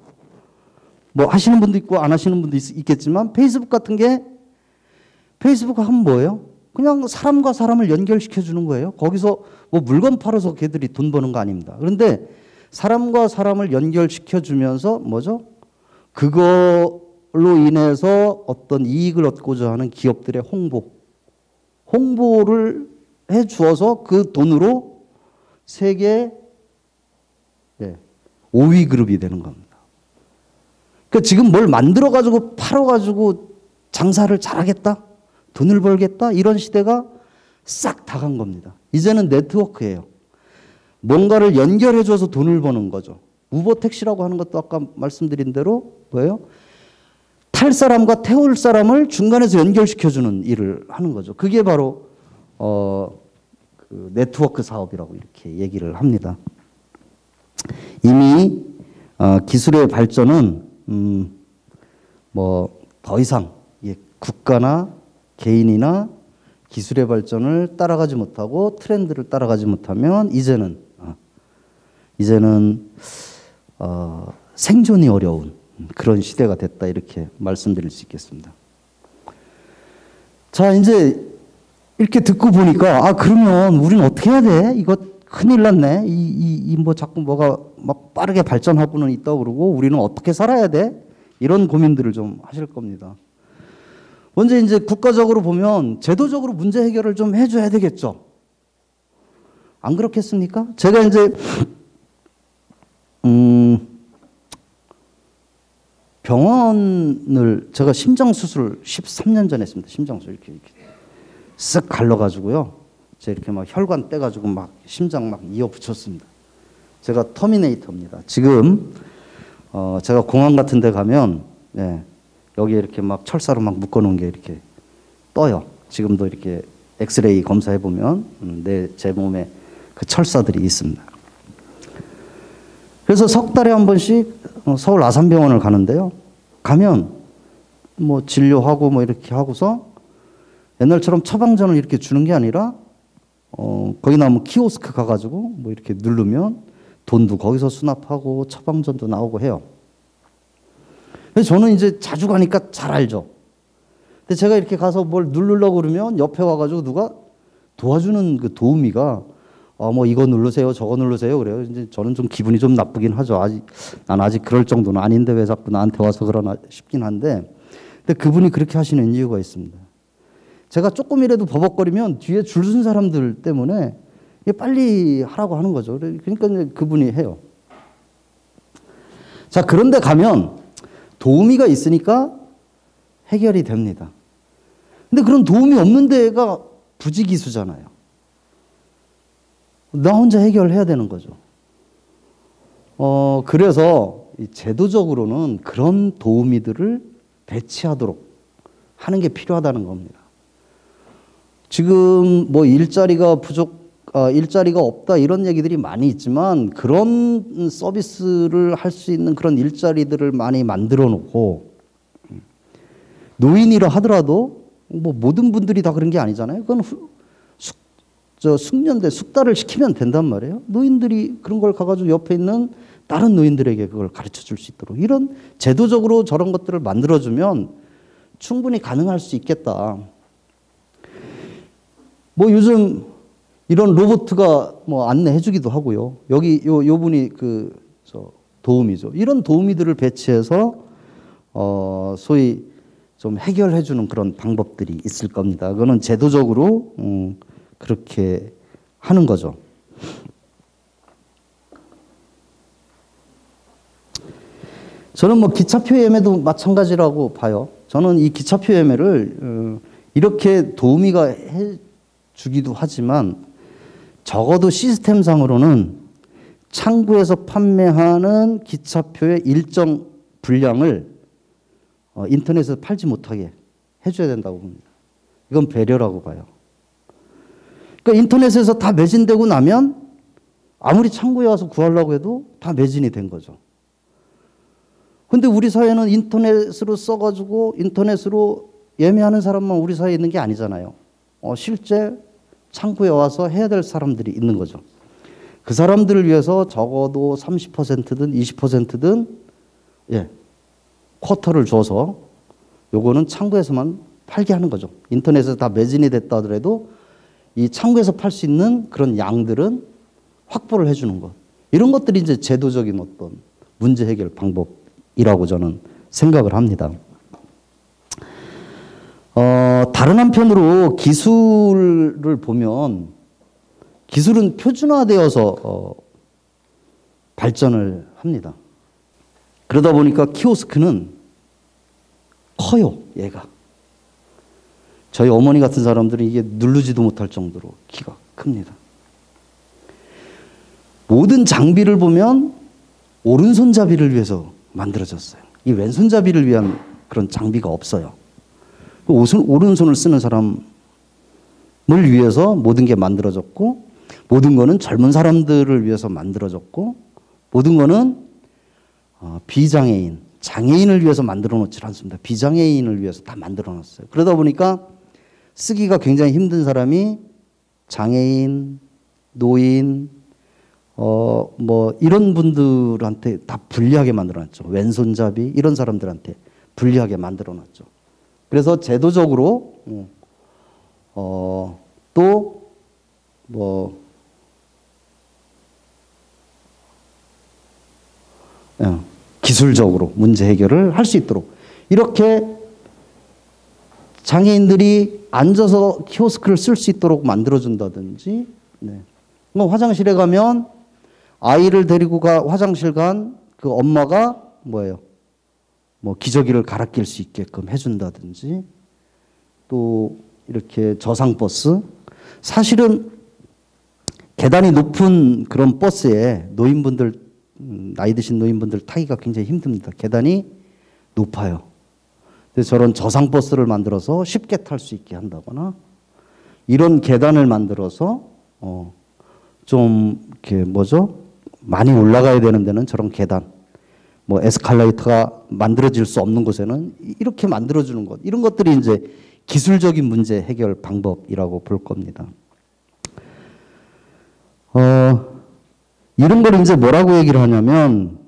뭐 하시는 분도 있고 안 하시는 분도 있겠지만 페이스북 같은 게 페이스북 하면 뭐예요? 그냥 사람과 사람을 연결시켜 주는 거예요. 거기서 뭐 물건 팔아서 걔들이 돈 버는 거 아닙니다. 그런데 사람과 사람을 연결시켜 주면서 뭐죠? 그걸로 인해서 어떤 이익을 얻고자 하는 기업들의 홍보를 해 주어서 그 돈으로 세계 5위 그룹이 되는 겁니다. 그러니까 지금 뭘 만들어 가지고 팔아 가지고 장사를 잘하겠다? 돈을 벌겠다? 이런 시대가 싹 다 간 겁니다. 이제는 네트워크예요. 뭔가를 연결해줘서 돈을 버는 거죠. 우버 택시라고 하는 것도 아까 말씀드린 대로 뭐예요? 탈 사람과 태울 사람을 중간에서 연결시켜주는 일을 하는 거죠. 그게 바로 그 네트워크 사업이라고 이렇게 얘기를 합니다. 이미 기술의 발전은 뭐 더 이상 국가나 개인이나 기술의 발전을 따라가지 못하고 트렌드를 따라가지 못하면 이제는 생존이 어려운 그런 시대가 됐다 이렇게 말씀드릴 수 있겠습니다. 자, 이제 이렇게 듣고 보니까 그러면 우리는 어떻게 해야 돼? 이거 큰일 났네. 뭐 자꾸 뭐가 막 빠르게 발전하고는 있다고 그러고 우리는 어떻게 살아야 돼? 이런 고민들을 좀 하실 겁니다. 먼저 이제 국가적으로 보면 제도적으로 문제 해결을 좀 해줘야 되겠죠. 안 그렇겠습니까? 제가 이제 병원을 제가 심장 수술을 13년 전에 했습니다. 심장 수술 이렇게 쓱 갈라가지고요. 제가 이렇게 막 혈관 떼가지고 막 심장 막 이어 붙였습니다. 제가 터미네이터입니다. 지금 제가 공항 같은 데 가면 여기에 이렇게 막 철사로 막 묶어놓은 게 이렇게 떠요. 지금도 이렇게 엑스레이 검사해 보면 제 몸에 그 철사들이 있습니다. 그래서 석 달에 한 번씩 서울 아산병원을 가는데요. 가면 뭐 진료하고 뭐 이렇게 하고서 옛날처럼 처방전을 이렇게 주는 게 아니라 거기 나오면 키오스크 가가지고 뭐 이렇게 누르면 돈도 거기서 수납하고 처방전도 나오고 해요. 그래서 저는 이제 자주 가니까 잘 알죠. 근데 제가 이렇게 가서 뭘 누르려고 그러면 옆에 와가지고 누가 도와주는 그 도우미가 뭐 이거 누르세요, 저거 누르세요 그래요. 이제 저는 좀 기분이 좀 나쁘긴 하죠. 난 아직 그럴 정도는 아닌데 왜 자꾸 나한테 와서 그러나 싶긴 한데, 근데 그분이 그렇게 하시는 이유가 있습니다. 제가 조금이라도 버벅거리면 뒤에 줄 쓴 사람들 때문에 빨리 하라고 하는 거죠. 그러니까 이제 그분이 해요. 자, 그런데 가면 도우미가 있으니까 해결이 됩니다. 근데 그런 도움이 없는 데가 부지기수잖아요. 나 혼자 해결해야 되는 거죠. 그래서 제도적으로는 그런 도우미들을 배치하도록 하는 게 필요하다는 겁니다. 지금 뭐 일자리가 없다 이런 얘기들이 많이 있지만 그런 서비스를 할 수 있는 그런 일자리들을 많이 만들어 놓고, 노인이라 하더라도 뭐 모든 분들이 다 그런 게 아니잖아요. 그건 숙련대 숙달을 시키면 된단 말이에요. 노인들이 그런 걸 가가지고 옆에 있는 다른 노인들에게 그걸 가르쳐 줄 수 있도록 이런 제도적으로 저런 것들을 만들어주면 충분히 가능할 수 있겠다. 뭐 요즘 이런 로봇가 뭐 안내해주기도 하고요. 여기 요 분이 도우미죠. 이런 도우미들을 배치해서 소위 좀 해결해주는 그런 방법들이 있을 겁니다. 그거는 제도적으로 그렇게 하는 거죠. 저는 뭐 기차표 예매도 마찬가지라고 봐요. 저는 이 기차표 예매를 이렇게 도우미가 해주기도 하지만 적어도 시스템상으로는 창구에서 판매하는 기차표의 일정 분량을 인터넷에서 팔지 못하게 해줘야 된다고 봅니다. 이건 배려라고 봐요. 그러니까 인터넷에서 다 매진되고 나면 아무리 창구에 와서 구하려고 해도 다 매진이 된 거죠. 근데 우리 사회는 인터넷으로 써가지고 인터넷으로 예매하는 사람만 우리 사회에 있는 게 아니잖아요. 실제 창구에 와서 해야 될 사람들이 있는 거죠. 그 사람들을 위해서 적어도 30%든 20%든 쿼터를 줘서 요거는 창구에서만 팔게 하는 거죠. 인터넷에서 다 매진이 됐다 하더라도 이 창구에서 팔 수 있는 그런 양들은 확보를 해주는 것. 이런 것들이 이제 제도적인 어떤 문제 해결 방법이라고 저는 생각을 합니다. 다른 한편으로 기술을 보면 기술은 표준화되어서 발전을 합니다. 그러다 보니까 키오스크는 커요, 얘가. 저희 어머니 같은 사람들은 이게 누르지도 못할 정도로 키가 큽니다. 모든 장비를 보면 오른손잡이를 위해서 만들어졌어요. 이 왼손잡이를 위한 그런 장비가 없어요. 오른손을 쓰는 사람을 위해서 모든 게 만들어졌고, 모든 거는 젊은 사람들을 위해서 만들어졌고, 모든 거는 비장애인, 장애인을 위해서 만들어 놓지 않습니다. 비장애인을 위해서 다 만들어 놨어요. 그러다 보니까 쓰기가 굉장히 힘든 사람이 장애인, 노인, 뭐 이런 분들한테 다 불리하게 만들어 놨죠. 왼손잡이 이런 사람들한테 불리하게 만들어 놨죠. 그래서 제도적으로 또 뭐 기술적으로 문제 해결을 할 수 있도록 이렇게 장애인들이 앉아서 키오스크를 쓸 수 있도록 만들어준다든지, 네. 뭐 화장실에 가면 아이를 데리고 화장실 간 그 엄마가 뭐예요? 뭐 기저귀를 갈아 낄 수 있게끔 해준다든지, 또 이렇게 저상버스, 사실은 계단이 높은 그런 버스에 노인분들, 나이 드신 노인분들 타기가 굉장히 힘듭니다. 계단이 높아요. 그래서 저런 저상버스를 만들어서 쉽게 탈 수 있게 한다거나, 이런 계단을 만들어서 좀 이렇게 많이 올라가야 되는 데는 저런 계단, 뭐 에스컬레이터가 만들어질 수 없는 곳에는 이렇게 만들어주는 것, 이런 것들이 이제 기술적인 문제 해결 방법이라고 볼 겁니다. 이런 걸 이제 뭐라고 얘기를 하냐면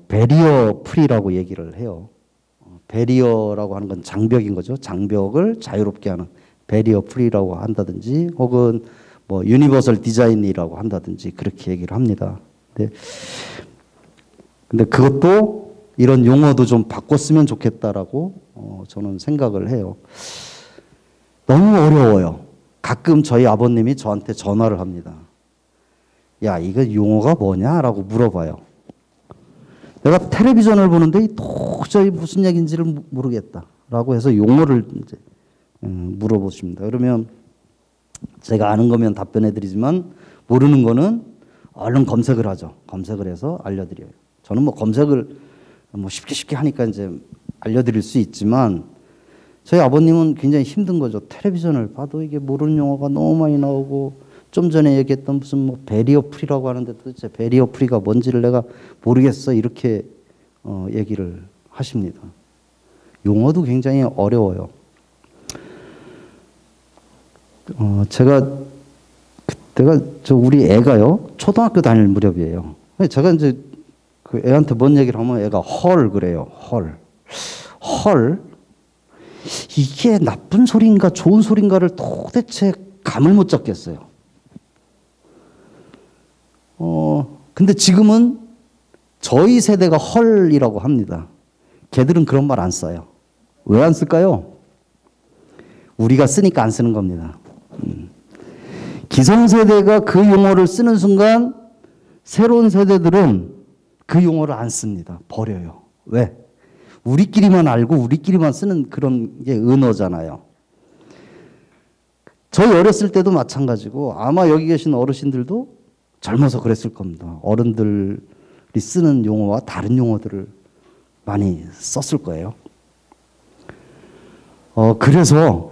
베리어 프리라고 얘기를 해요. 베리어라고 하는 건 장벽인 거죠. 장벽을 자유롭게 하는 베리어 프리라고 한다든지, 혹은 유니버설 디자인이라고 한다든지 그렇게 얘기를 합니다. 근데 그것도 이런 용어도 좀 바꿨으면 좋겠다라고 저는 생각을 해요. 너무 어려워요. 가끔 저희 아버님이 저한테 전화를 합니다. 야, 이거 용어가 뭐냐라고 물어봐요. 내가 텔레비전을 보는데 도저히 무슨 얘기인지를 모르겠다라고 해서 용어를 이제 물어보십니다. 그러면 제가 아는 거면 답변해 드리지만, 모르는 거는 얼른 검색을 하죠. 검색을 해서 알려드려요. 저는 검색을 쉽게 하니까 이제 알려드릴 수 있지만, 저희 아버님은 굉장히 힘든 거죠. 텔레비전을 봐도 이게 모르는 용어가 너무 많이 나오고, 좀 전에 얘기했던 무슨 베리어 프리라고 하는데 도대체 베리어 프리가 뭔지를 내가 모르겠어, 이렇게 얘기를 하십니다. 용어도 굉장히 어려워요. 그때가 우리 애가요, 초등학교 다닐 무렵이에요. 제가 이제 그 애한테 뭔 얘기를 하면 애가 헐 그래요. 헐. 이게 나쁜 소리인가 좋은 소리인가를 도대체 감을 못 잡겠어요. 근데 지금은 저희 세대가 헐이라고 합니다. 걔들은 그런 말 안 써요. 왜 안 쓸까요? 우리가 쓰니까 안 쓰는 겁니다. 기성세대가 그 용어를 쓰는 순간 새로운 세대들은 그 용어를 안 씁니다. 버려요. 왜? 우리끼리만 알고 우리끼리만 쓰는 그런 게 은어잖아요. 저희 어렸을 때도 마찬가지고, 아마 여기 계신 어르신들도 젊어서 그랬을 겁니다. 어른들이 쓰는 용어와 다른 용어들을 많이 썼을 거예요. 그래서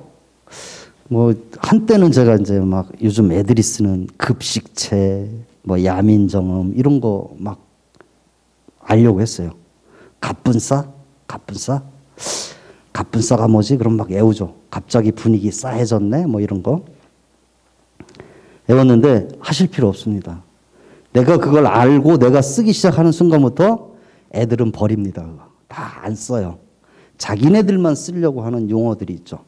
한때는 제가 이제 요즘 애들이 쓰는 급식체, 야민정음 이런 거 알려고 했어요. 가뿐싸가 뭐지? 그럼 애우죠. 갑자기 분위기 싸해졌네? 이런 거. 외웠는데 하실 필요 없습니다. 내가 그걸 알고 내가 쓰기 시작하는 순간부터 애들은 버립니다. 다 안 써요. 자기네들만 쓰려고 하는 용어들이 있죠.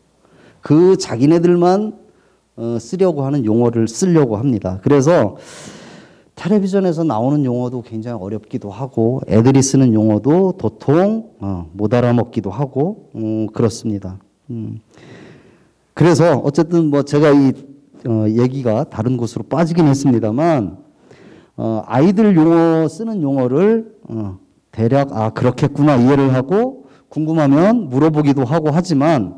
그 자기네들만 쓰려고 하는 용어를 쓰려고 합니다. 그래서 텔레비전에서 나오는 용어도 굉장히 어렵기도 하고, 애들이 쓰는 용어도 도통 못 알아먹기도 하고 그렇습니다. 그래서 어쨌든 제가 이 얘기가 다른 곳으로 빠지긴 했습니다만, 아이들 용어 쓰는 용어를 대략 그렇겠구나 이해를 하고, 궁금하면 물어보기도 하고 하지만,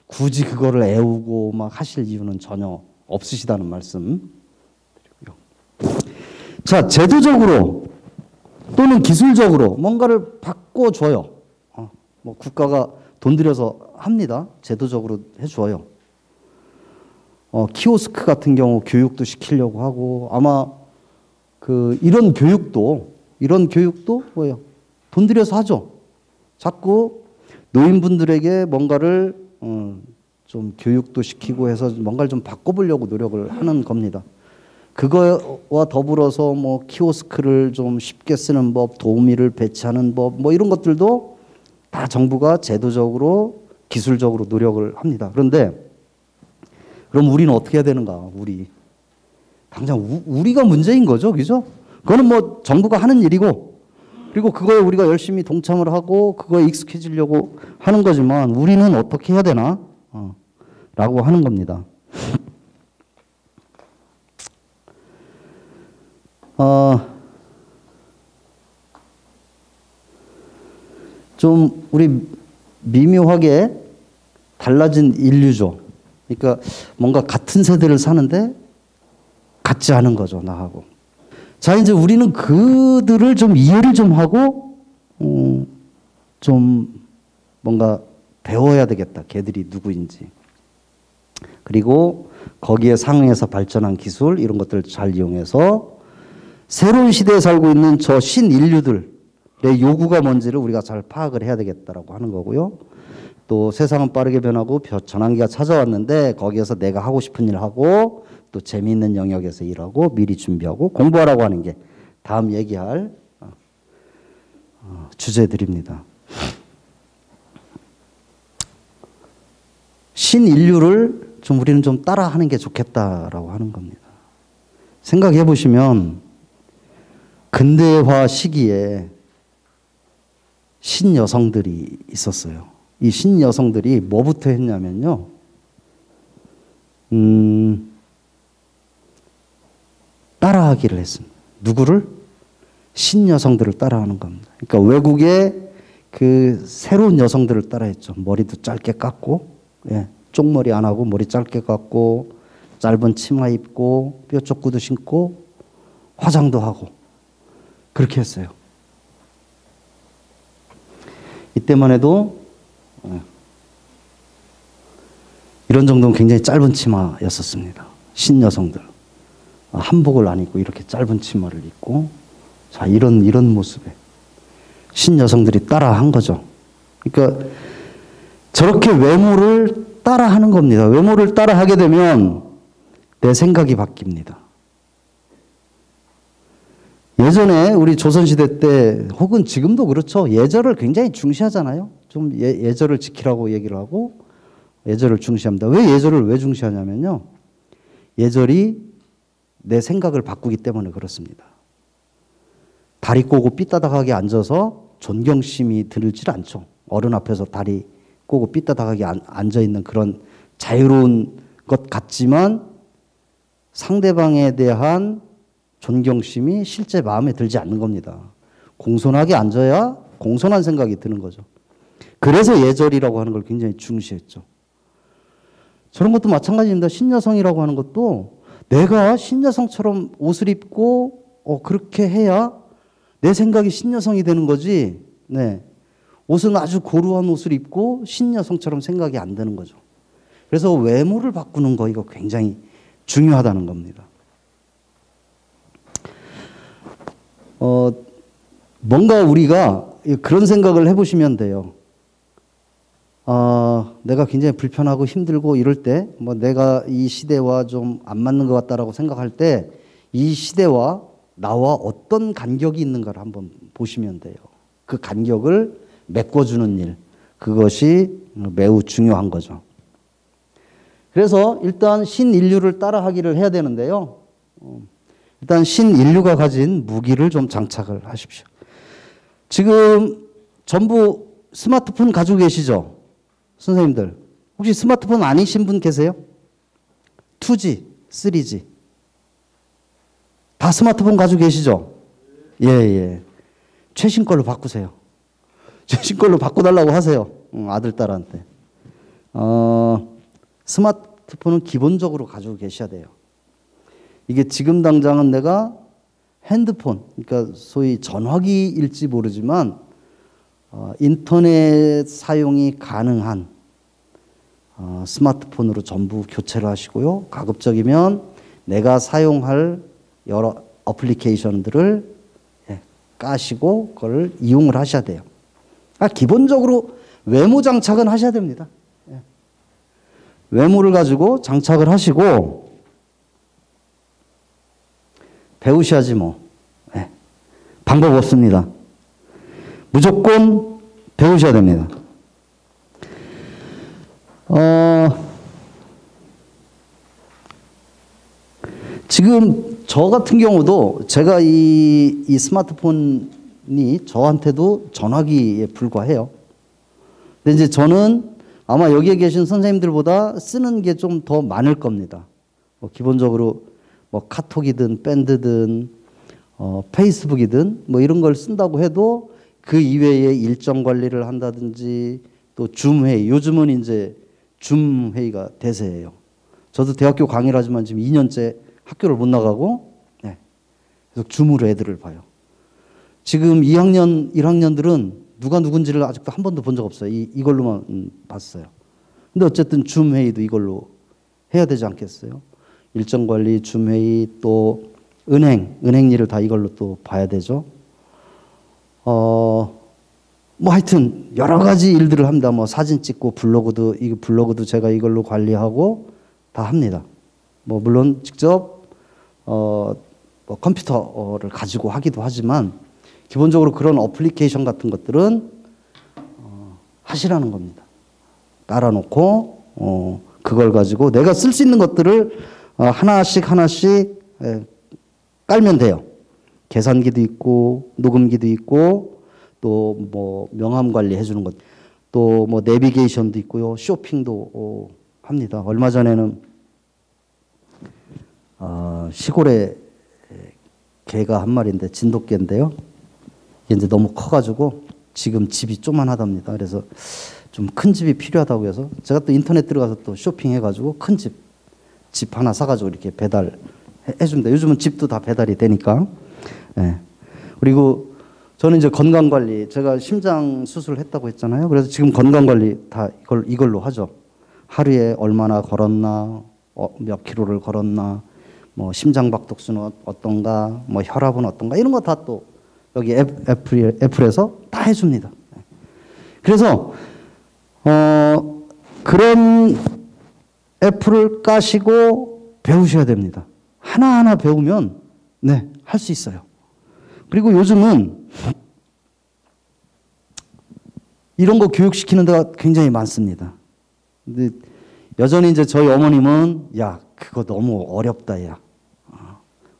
굳이 그거를 애우고 막 하실 이유는 전혀 없으시다는 말씀 드리고요. 자, 제도적으로 또는 기술적으로 뭔가를 바꿔줘요. 뭐 국가가 돈 들여서 합니다. 제도적으로 해줘요. 키오스크 같은 경우 교육도 시키려고 하고 아마 이런 교육도 뭐예요? 돈 들여서 하죠. 자꾸 노인분들에게 뭔가를 좀 교육도 시키고 해서 뭔가를 좀 바꿔보려고 노력을 하는 겁니다. 그거와 더불어서 뭐 키오스크를 좀 쉽게 쓰는 법, 도우미를 배치하는 법, 뭐 이런 것들도 다 정부가 제도적으로 기술적으로 노력을 합니다. 그런데 그럼 우리는 어떻게 해야 되는가? 당장 우리가 문제인 거죠, 그죠? 그거는 뭐 정부가 하는 일이고, 그리고 그거에 우리가 열심히 동참을 하고 그거에 익숙해지려고 하는 거지만 우리는 어떻게 해야 되나? 라고 하는 겁니다. 좀 우리 미묘하게 달라진 인류죠. 그러니까 뭔가 같은 세대를 사는데 같지 않은 거죠, 나하고. 자, 이제 우리는 그들을 좀 이해를 좀 하고 좀 뭔가 배워야 되겠다. 걔들이 누구인지. 그리고 거기에 상응해서 발전한 기술 이런 것들을 잘 이용해서 새로운 시대에 살고 있는 저 신인류들의 요구가 뭔지를 우리가 잘 파악을 해야 되겠다라고 하는 거고요. 또 세상은 빠르게 변하고 전환기가 찾아왔는데 거기에서 내가 하고 싶은 일 하고 또 재미있는 영역에서 일하고 미리 준비하고 공부하라고 하는 게 다음 얘기할 주제들입니다. 신인류를 우리는 좀 따라하는 게 좋겠다라고 하는 겁니다. 생각해 보시면 근대화 시기에 신여성들이 있었어요. 이 신여성들이 뭐부터 했냐면요. 따라하기를 했습니다. 누구를? 신여성들을 따라하는 겁니다. 그러니까 외국의 그 새로운 여성들을 따라했죠. 머리도 짧게 깎고, 쪽머리 안 하고 머리 짧게 깎고, 짧은 치마 입고, 뾰족 구두 신고, 화장도 하고, 그렇게 했어요. 이때만 해도 이런 정도는 굉장히 짧은 치마였었습니다. 신여성들. 한복을 안 입고 이렇게 짧은 치마를 입고, 자, 이런 모습에 신여성들이 따라한 거죠. 그러니까 저렇게 외모를 따라하는 겁니다. 외모를 따라하게 되면 내 생각이 바뀝니다. 예전에 우리 조선시대 때 혹은 지금도 그렇죠. 예절을 굉장히 중시하잖아요. 좀 예절을 지키라고 얘기를 하고 예절을 중시합니다. 왜 예절을 왜 중시하냐면요. 예절이 내 생각을 바꾸기 때문에 그렇습니다. 다리 꼬고 삐따닥하게 앉아서 존경심이 들질 않죠. 어른 앞에서 다리 꼬고 삐따닥하게 앉아있는 그런 자유로운 것 같지만 상대방에 대한 존경심이 실제 마음에 들지 않는 겁니다. 공손하게 앉아야 공손한 생각이 드는 거죠. 그래서 예절이라고 하는 걸 굉장히 중시했죠. 저런 것도 마찬가지입니다. 신여성이라고 하는 것도 내가 신여성처럼 옷을 입고 그렇게 해야 내 생각이 신여성이 되는 거지. 네. 옷은 아주 고루한 옷을 입고 신여성처럼 생각이 안 되는 거죠. 그래서 외모를 바꾸는 거 이거 굉장히 중요하다는 겁니다. 뭔가 우리가 그런 생각을 해보시면 돼요. 내가 굉장히 불편하고 힘들고 이럴 때, 뭐 내가 이 시대와 좀 안 맞는 것 같다라고 생각할 때, 이 시대와 나와 어떤 간격이 있는가를 한번 보시면 돼요. 그 간격을 메꿔주는 일, 그것이 매우 중요한 거죠. 그래서 일단 신인류를 따라하기를 해야 되는데요. 일단 신인류가 가진 무기를 좀 장착을 하십시오. 지금 전부 스마트폰 가지고 계시죠? 선생님들. 혹시 스마트폰 아니신 분 계세요? 2G, 3G. 다 스마트폰 가지고 계시죠? 예. 최신 걸로 바꾸세요. 최신 걸로 바꿔달라고 하세요. 아들, 딸한테. 스마트폰은 기본적으로 가지고 계셔야 돼요. 이게 지금 당장은 내가 핸드폰, 그러니까 소위 전화기일지 모르지만 인터넷 사용이 가능한 스마트폰으로 전부 교체를 하시고요. 가급적이면 내가 사용할 여러 어플리케이션들을 까시고 그걸 이용을 하셔야 돼요. 기본적으로 외모 장착은 하셔야 됩니다. 외모를 가지고 장착을 하시고 배우셔야지 뭐. 방법 없습니다. 무조건 배우셔야 됩니다. 지금 저 같은 경우도 제가 이 스마트폰이 저한테도 전화기에 불과해요. 근데 이제 저는 아마 여기에 계신 선생님들보다 쓰는 게 좀 더 많을 겁니다. 기본적으로 뭐 카톡이든 밴드든 페이스북이든 뭐 이런 걸 쓴다고 해도 그 이외에 일정 관리를 한다든지 또 줌 회의, 요즘은 이제 줌 회의가 대세예요. 저도 대학교 강의를 하지만 지금 2년째 학교를 못 나가고 계속 줌으로 애들을 봐요. 지금 2학년, 1학년들은 누가 누군지를 아직도 한 번도 본 적 없어요. 이걸로만 봤어요. 근데 어쨌든 줌 회의도 이걸로 해야 되지 않겠어요? 일정 관리, 줌 회의, 또 은행 일을 다 이걸로 또 봐야 되죠. 뭐 하여튼 여러 가지 일들을 합니다. 뭐 사진 찍고 블로그도 제가 이걸로 관리하고 다 합니다. 뭐 물론 직접 뭐 컴퓨터를 가지고 하기도 하지만 기본적으로 그런 어플리케이션 같은 것들은 하시라는 겁니다. 깔아놓고 그걸 가지고 내가 쓸 수 있는 것들을 하나씩 깔면 돼요. 계산기도 있고 녹음기도 있고 또 뭐 명함 관리 해주는 것, 또 뭐 내비게이션도 있고요. 쇼핑도 합니다. 얼마 전에는 시골에 개가 한 마리인데 진돗개인데요. 이게 이제 너무 커가지고 지금 집이 쪼만하답니다. 그래서 좀 큰 집이 필요하다고 해서 제가 또 인터넷 들어가서 또 쇼핑해가지고 큰 집 하나 사가지고 이렇게 배달 해줍니다. 요즘은 집도 다 배달이 되니까. 그리고 저는 이제 건강관리, 제가 심장 수술을 했다고 했잖아요. 그래서 지금 건강관리 다 이걸로 하죠. 하루에 얼마나 걸었나, 몇 킬로를 걸었나, 뭐 심장박동수는 어떤가, 뭐 혈압은 어떤가, 이런 거 다 또 여기 애플에서 다 해줍니다. 그래서 그런 애플을 까시고 배우셔야 됩니다. 하나하나 배우면 할 수 있어요. 그리고 요즘은 이런 거 교육시키는 데가 굉장히 많습니다. 근데 여전히 이제 저희 어머님은 야, 그거 너무 어렵다, 야.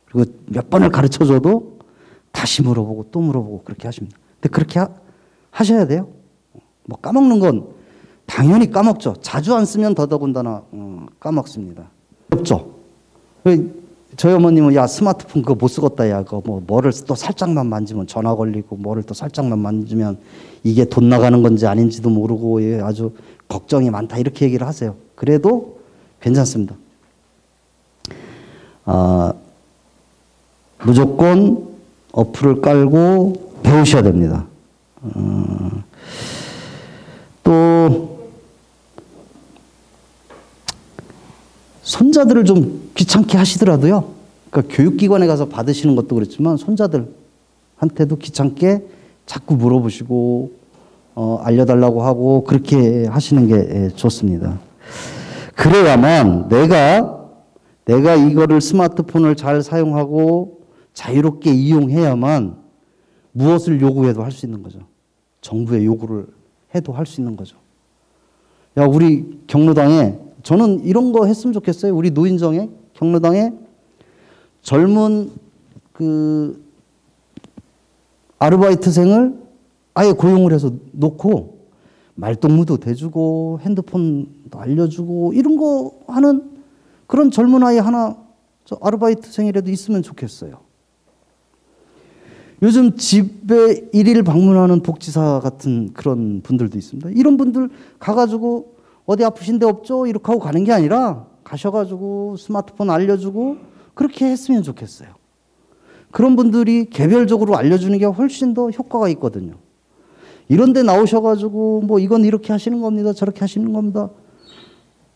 그리고 몇 번을 가르쳐 줘도 다시 물어보고 또 물어보고 그렇게 하십니다. 근데 그렇게 하셔야 돼요. 뭐 까먹는 건 당연히 까먹죠. 자주 안 쓰면 더더군다나 까먹습니다. 어렵죠. 저희 어머님은 야, 스마트폰 그거 못 쓰겠다, 야. 그거 뭐를 또 살짝만 만지면 전화 걸리고 뭐를 또 살짝만 만지면 이게 돈 나가는 건지 아닌지도 모르고 아주 걱정이 많다, 이렇게 얘기를 하세요. 그래도 괜찮습니다. 무조건 어플을 깔고 배우셔야 됩니다. 또 손자들을 좀 귀찮게 하시더라도요. 그러니까 교육기관에 가서 받으시는 것도 그렇지만 손자들한테도 귀찮게 자꾸 물어보시고 알려달라고 하고 그렇게 하시는 게 좋습니다. 그래야만 내가 이거를 스마트폰을 잘 사용하고 자유롭게 이용해야만 무엇을 요구해도 할 수 있는 거죠. 정부의 요구를 해도 할 수 있는 거죠. 야, 우리 경로당에 저는 이런 거 했으면 좋겠어요. 우리 노인정에 경로당에 젊은 그 아르바이트생을 아예 고용을 해서 놓고 말동무도 대주고 핸드폰도 알려주고 이런 거 하는 그런 젊은 아이 하나 저 아르바이트생이라도 있으면 좋겠어요. 요즘 집에 일일 방문하는 복지사 같은 그런 분들도 있습니다. 이런 분들 가가지고 어디 아프신 데 없죠? 이렇게 하고 가는 게 아니라 가셔가지고 스마트폰 알려주고 그렇게 했으면 좋겠어요. 그런 분들이 개별적으로 알려주는 게 훨씬 더 효과가 있거든요. 이런 데 나오셔가지고 뭐 이건 이렇게 하시는 겁니다. 저렇게 하시는 겁니다.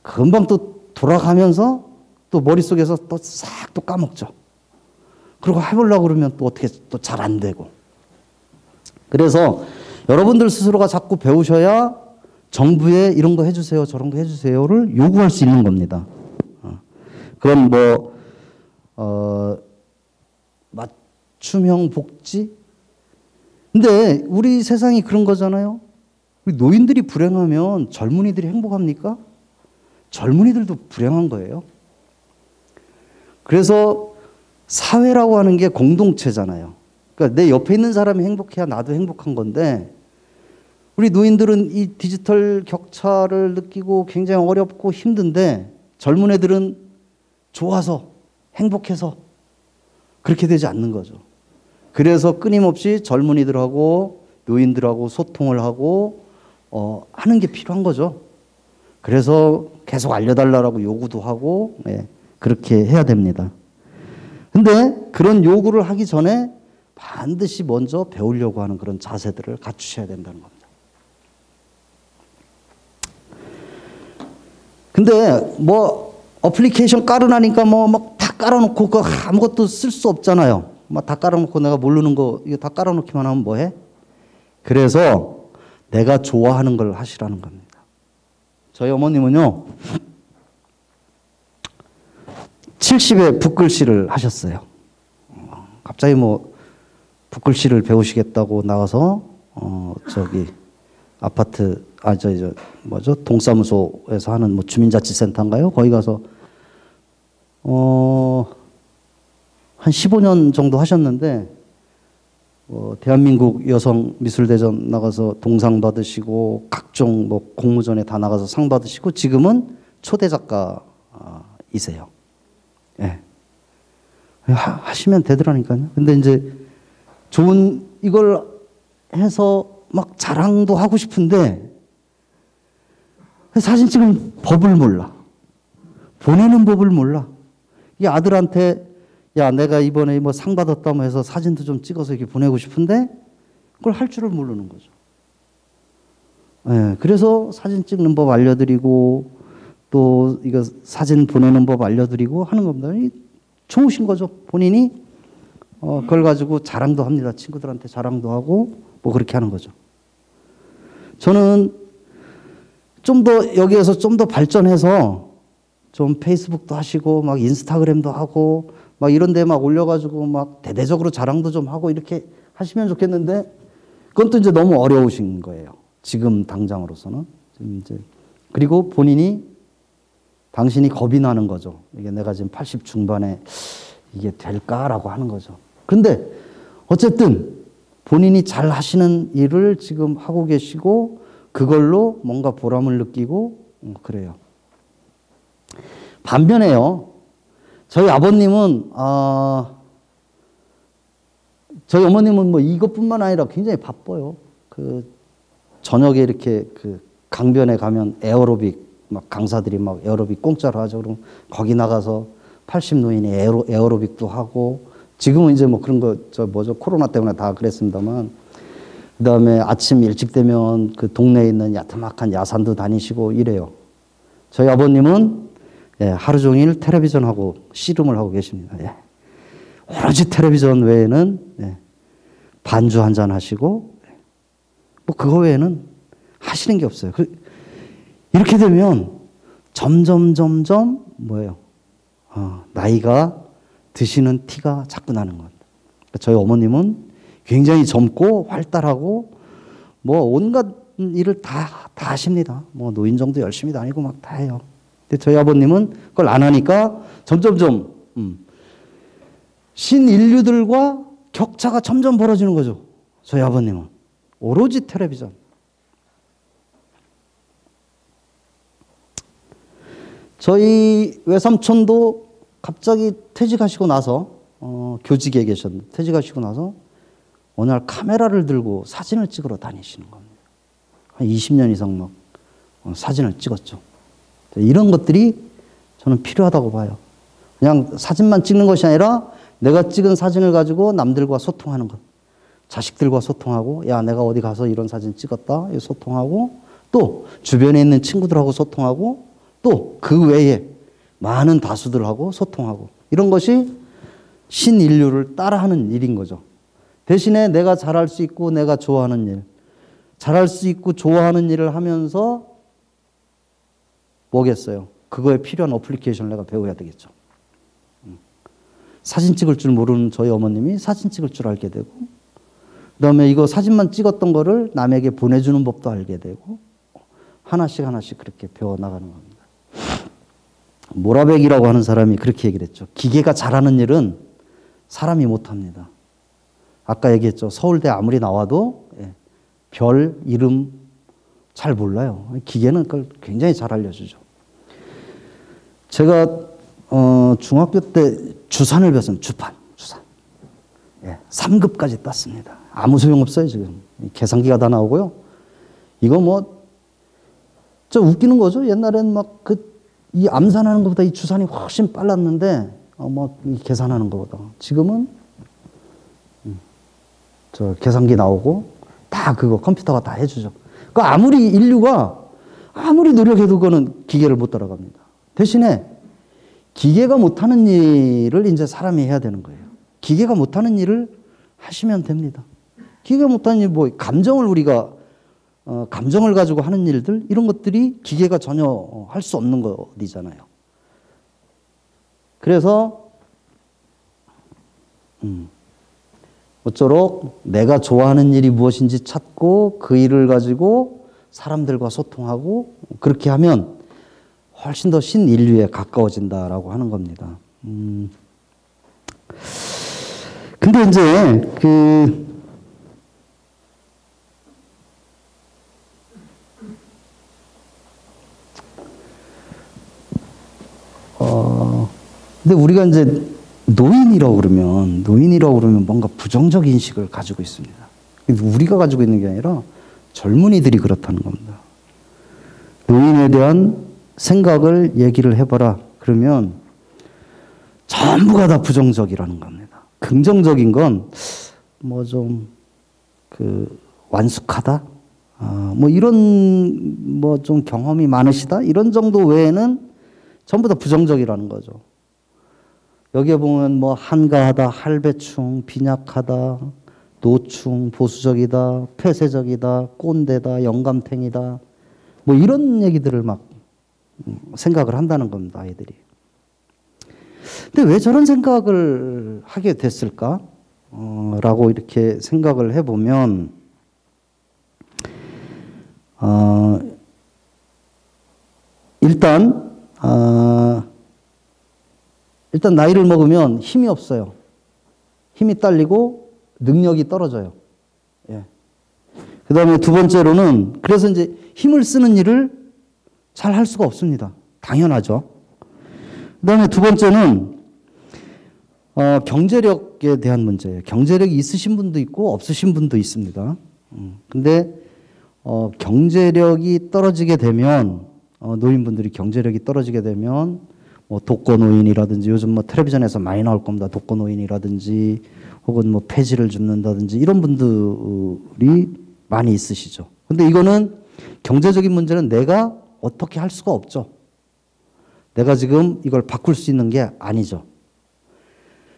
금방 또 돌아가면서 또 머릿속에서 또 싹 또 까먹죠. 그리고 해보려고 그러면 또 어떻게 또 잘 안 되고. 그래서 여러분들 스스로가 자꾸 배우셔야 정부에 이런 거 해주세요, 저런 거 해주세요를 요구할 수 있는 겁니다. 그럼 맞춤형 복지? 근데 우리 세상이 그런 거잖아요. 우리 노인들이 불행하면 젊은이들이 행복합니까? 젊은이들도 불행한 거예요. 그래서 사회라고 하는 게 공동체잖아요. 그러니까 내 옆에 있는 사람이 행복해야 나도 행복한 건데 우리 노인들은 이 디지털 격차를 느끼고 굉장히 어렵고 힘든데 젊은 애들은 좋아서 행복해서 그렇게 되지 않는 거죠. 그래서 끊임없이 젊은이들하고 노인들하고 소통을 하고 하는 게 필요한 거죠. 그래서 계속 알려달라고 요구도 하고 그렇게 해야 됩니다. 근데 그런 요구를 하기 전에 반드시 먼저 배우려고 하는 그런 자세들을 갖추셔야 된다는 겁니다. 근데 뭐 어플리케이션 깔아나니까 뭐 막 다 깔아놓고 그 아무것도 쓸 수 없잖아요. 막 다 깔아놓고 내가 모르는 거 이거 다 깔아놓기만 하면 뭐해? 그래서 내가 좋아하는 걸 하시라는 겁니다. 저희 어머님은요 70에 붓글씨를 하셨어요. 갑자기 뭐 붓글씨를 배우시겠다고 나가서 저기 아파트 뭐죠 동사무소에서 하는 뭐 주민자치센터인가요? 거기 가서 한 15년 정도 하셨는데 대한민국 여성 미술대전 나가서 동상 받으시고 각종 뭐 공모전에 다 나가서 상 받으시고 지금은 초대 작가이세요. 예. 하시면 되더라니까요. 근데 이제 좋은 이걸 해서 막 자랑도 하고 싶은데 사진 찍는 법을 몰라. 보내는 법을 몰라. 이 아들한테 야 내가 이번에 뭐 상 받았다고 해서 사진도 좀 찍어서 이렇게 보내고 싶은데 그걸 할 줄을 모르는 거죠. 예, 그래서 사진 찍는 법 알려드리고 또 이거 사진 보내는 법 알려드리고 하는 겁니다. 좋으신 거죠. 본인이 그걸 가지고 자랑도 합니다. 친구들한테 자랑도 하고 뭐 그렇게 하는 거죠. 저는 좀 더 여기에서 좀 더 발전해서 좀 페이스북도 하시고 막 인스타그램도 하고 막 이런 데 막 올려가지고 막 대대적으로 자랑도 좀 하고 이렇게 하시면 좋겠는데 그건 또 이제 너무 어려우신 거예요. 지금 당장으로서는. 지금 이제 그리고 본인이 당신이 겁이 나는 거죠. 이게 내가 지금 80 중반에 이게 될까라고 하는 거죠. 근데 어쨌든 본인이 잘 하시는 일을 지금 하고 계시고 그걸로 뭔가 보람을 느끼고 그래요. 반면에요. 저희 아버님은 저희 어머님은 뭐 이것뿐만 아니라 굉장히 바빠요. 그 저녁에 이렇게 그 강변에 가면 에어로빅 막 강사들이 막 에어로빅 공짜로 하죠. 그럼 거기 나가서 80 노인이 에어로빅도 하고 지금은 이제 뭐 그런 거 코로나 때문에 다 그랬습니다만 그다음에 아침 일찍 되면 그 동네에 있는 야트막한 야산도 다니시고 이래요. 저희 아버님은 하루 종일 텔레비전 하고 씨름을 하고 계십니다. 오로지 텔레비전 외에는 반주 한잔 하시고 뭐 그거 외에는 하시는 게 없어요. 이렇게 되면 점점 뭐예요? 나이가 드시는 티가 자꾸 나는 겁니다. 저희 어머님은 굉장히 젊고 활달하고 뭐 온갖 일을 다 하십니다. 뭐 노인정도 열심히 다니고 막 다 해요. 근데 저희 아버님은 그걸 안 하니까 점점점 신인류들과 격차가 점점 벌어지는 거죠. 저희 아버님은 오로지 텔레비전. 저희 외삼촌도 갑자기 퇴직하시고 나서 교직에 계셨는데 퇴직하시고 나서 어느 날 카메라를 들고 사진을 찍으러 다니시는 겁니다. 한 20년 이상 막 사진을 찍었죠. 이런 것들이 저는 필요하다고 봐요. 그냥 사진만 찍는 것이 아니라 내가 찍은 사진을 가지고 남들과 소통하는 것. 자식들과 소통하고, 야, 내가 어디 가서 이런 사진 찍었다. 소통하고, 또 주변에 있는 친구들하고 소통하고, 또 그 외에 많은 다수들하고 소통하고, 이런 것이 신인류를 따라하는 일인 거죠. 대신에 내가 잘할 수 있고 내가 좋아하는 일, 잘할 수 있고 좋아하는 일을 하면서 뭐겠어요? 그거에 필요한 어플리케이션을 내가 배워야 되겠죠. 사진 찍을 줄 모르는 저희 어머님이 사진 찍을 줄 알게 되고, 그다음에 이거 사진만 찍었던 거를 남에게 보내주는 법도 알게 되고, 하나씩 하나씩 그렇게 배워나가는 겁니다. 모라백이라고 하는 사람이 그렇게 얘기를 했죠. 기계가 잘하는 일은 사람이 못합니다. 아까 얘기했죠. 서울대 아무리 나와도 별 이름 잘 몰라요. 기계는 그걸 굉장히 잘 알려주죠. 제가 중학교 때 주산을 배웠습니다. 주산. 3급까지 땄습니다. 아무 소용없어요, 지금. 계산기가 다 나오고요. 이거 뭐, 저 웃기는 거죠. 옛날엔 막 이 암산하는 것보다 이 주산이 훨씬 빨랐는데, 이 계산하는 것보다. 지금은, 저 계산기 나오고, 다 그거 컴퓨터가 다 해주죠. 그 아무리 인류가 아무리 노력해도 그거는 기계를 못 따라갑니다. 대신에 기계가 못하는 일을 이제 사람이 해야 되는 거예요. 기계가 못하는 일을 하시면 됩니다. 기계가 못하는 일, 뭐, 감정을 가지고 하는 일들, 이런 것들이 기계가 전혀 할 수 없는 것이잖아요. 그래서, 모쪼록 내가 좋아하는 일이 무엇인지 찾고 그 일을 가지고 사람들과 소통하고 그렇게 하면 훨씬 더 신인류에 가까워진다라고 하는 겁니다. 근데 이제 근데 우리가 이제 노인이라고 그러면 뭔가 부정적 인식을 가지고 있습니다. 우리가 가지고 있는 게 아니라 젊은이들이 그렇다는 겁니다. 노인에 대한 생각을 얘기를 해봐라. 그러면 전부가 다 부정적이라는 겁니다. 긍정적인 건 뭐 좀 완숙하다, 뭐 이런 뭐 좀 경험이 많으시다 이런 정도 외에는 전부 다 부정적이라는 거죠. 여기에 보면 뭐 한가하다, 할배충, 빈약하다, 노충, 보수적이다, 폐쇄적이다, 꼰대다, 영감탱이다, 뭐 이런 얘기들을 막 생각을 한다는 겁니다, 아이들이. 근데 왜 저런 생각을 하게 됐을까? 라고 이렇게 생각을 해보면, 일단 나이를 먹으면 힘이 없어요. 힘이 딸리고 능력이 떨어져요. 예. 그 다음에 두 번째로는, 그래서 이제 힘을 쓰는 일을 잘 할 수가 없습니다. 당연하죠. 그 다음에 두 번째는, 경제력에 대한 문제예요. 경제력이 있으신 분도 있고 없으신 분도 있습니다. 근데, 경제력이 떨어지게 되면, 노인분들이 경제력이 떨어지게 되면, 뭐 독거노인이라든지 요즘 뭐 텔레비전에서 많이 나올 겁니다. 독거노인이라든지 혹은 뭐 폐지를 줍는다든지 이런 분들이 많이 있으시죠. 근데 이거는 경제적인 문제는 내가 어떻게 할 수가 없죠. 내가 지금 이걸 바꿀 수 있는 게 아니죠.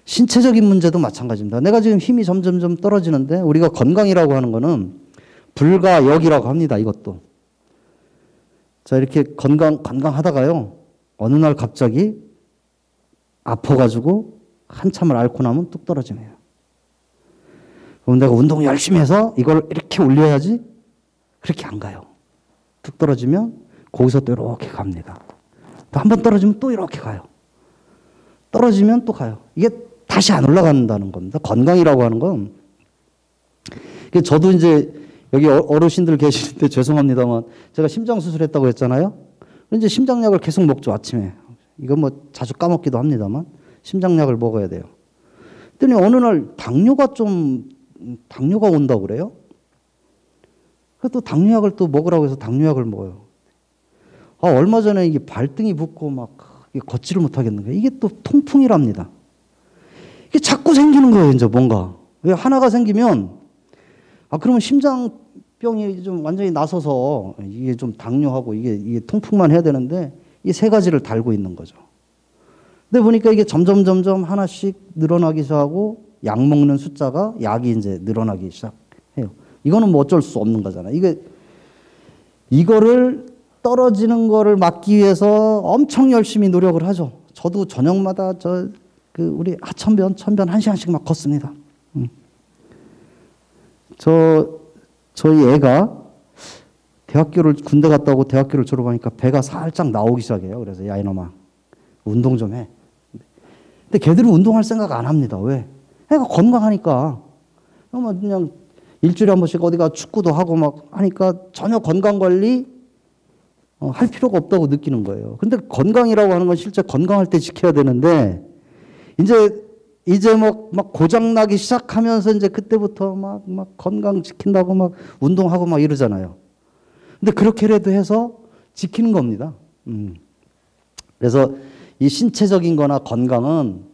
신체적인 문제도 마찬가지입니다. 내가 지금 힘이 점점 떨어지는데 우리가 건강이라고 하는 거는 불가역이라고 합니다. 이것도. 자, 이렇게 건강하다가요. 어느 날 갑자기 아파가지고 한참을 앓고 나면 뚝 떨어지네요. 그럼 내가 운동 열심히 해서 이걸 이렇게 올려야지? 그렇게 안 가요. 뚝 떨어지면 거기서 또 이렇게 갑니다. 또 한 번 떨어지면 또 이렇게 가요. 떨어지면 또 가요. 이게 다시 안 올라간다는 겁니다. 건강이라고 하는 건. 저도 이제 여기 어르신들 계시는데 죄송합니다만 제가 심장수술했다고 했잖아요. 이제 심장약을 계속 먹죠, 아침에. 이건 뭐 자주 까먹기도 합니다만 심장약을 먹어야 돼요. 그랬더니 어느 날 당뇨가 온다고 그래요. 그래서 또 당뇨약을 또 먹으라고 해서 당뇨약을 먹어요. 얼마 전에 이게 발등이 붓고 막 이게 걷지를 못하겠는 거예요. 이게 또 통풍이랍니다. 이게 자꾸 생기는 거예요, 이제 뭔가. 왜 하나가 생기면, 그러면 심장병이 좀 완전히 나서서 이게 좀 당뇨하고 이게 통풍만 해야 되는데 이 세 가지를 달고 있는 거죠. 근데 보니까 이게 점점 하나씩 늘어나기 시작하고 약 먹는 숫자가 약이 이제 늘어나기 시작해요. 이거는 뭐 어쩔 수 없는 거잖아요. 이거를 떨어지는 거를 막기 위해서 엄청 열심히 노력을 하죠. 저도 저녁마다 우리 하천변, 천변 1시간씩 막 걷습니다. 저희 애가 군대 갔다 오고 대학교를 졸업하니까 배가 살짝 나오기 시작해요. 그래서 야, 이놈아, 운동 좀 해. 근데 걔들은 운동할 생각 안 합니다. 왜? 애가 건강하니까. 그냥 일주일에 한 번씩 어디가 축구도 하고 막 하니까 전혀 건강 관리 할 필요가 없다고 느끼는 거예요. 근데 건강이라고 하는 건 실제 건강할 때 지켜야 되는데 이제 막 고장 나기 시작하면서 이제 그때부터 막 건강 지킨다고 막 운동하고 막 이러잖아요. 근데 그렇게라도 해서 지키는 겁니다. 그래서 이 신체적인 거나 건강은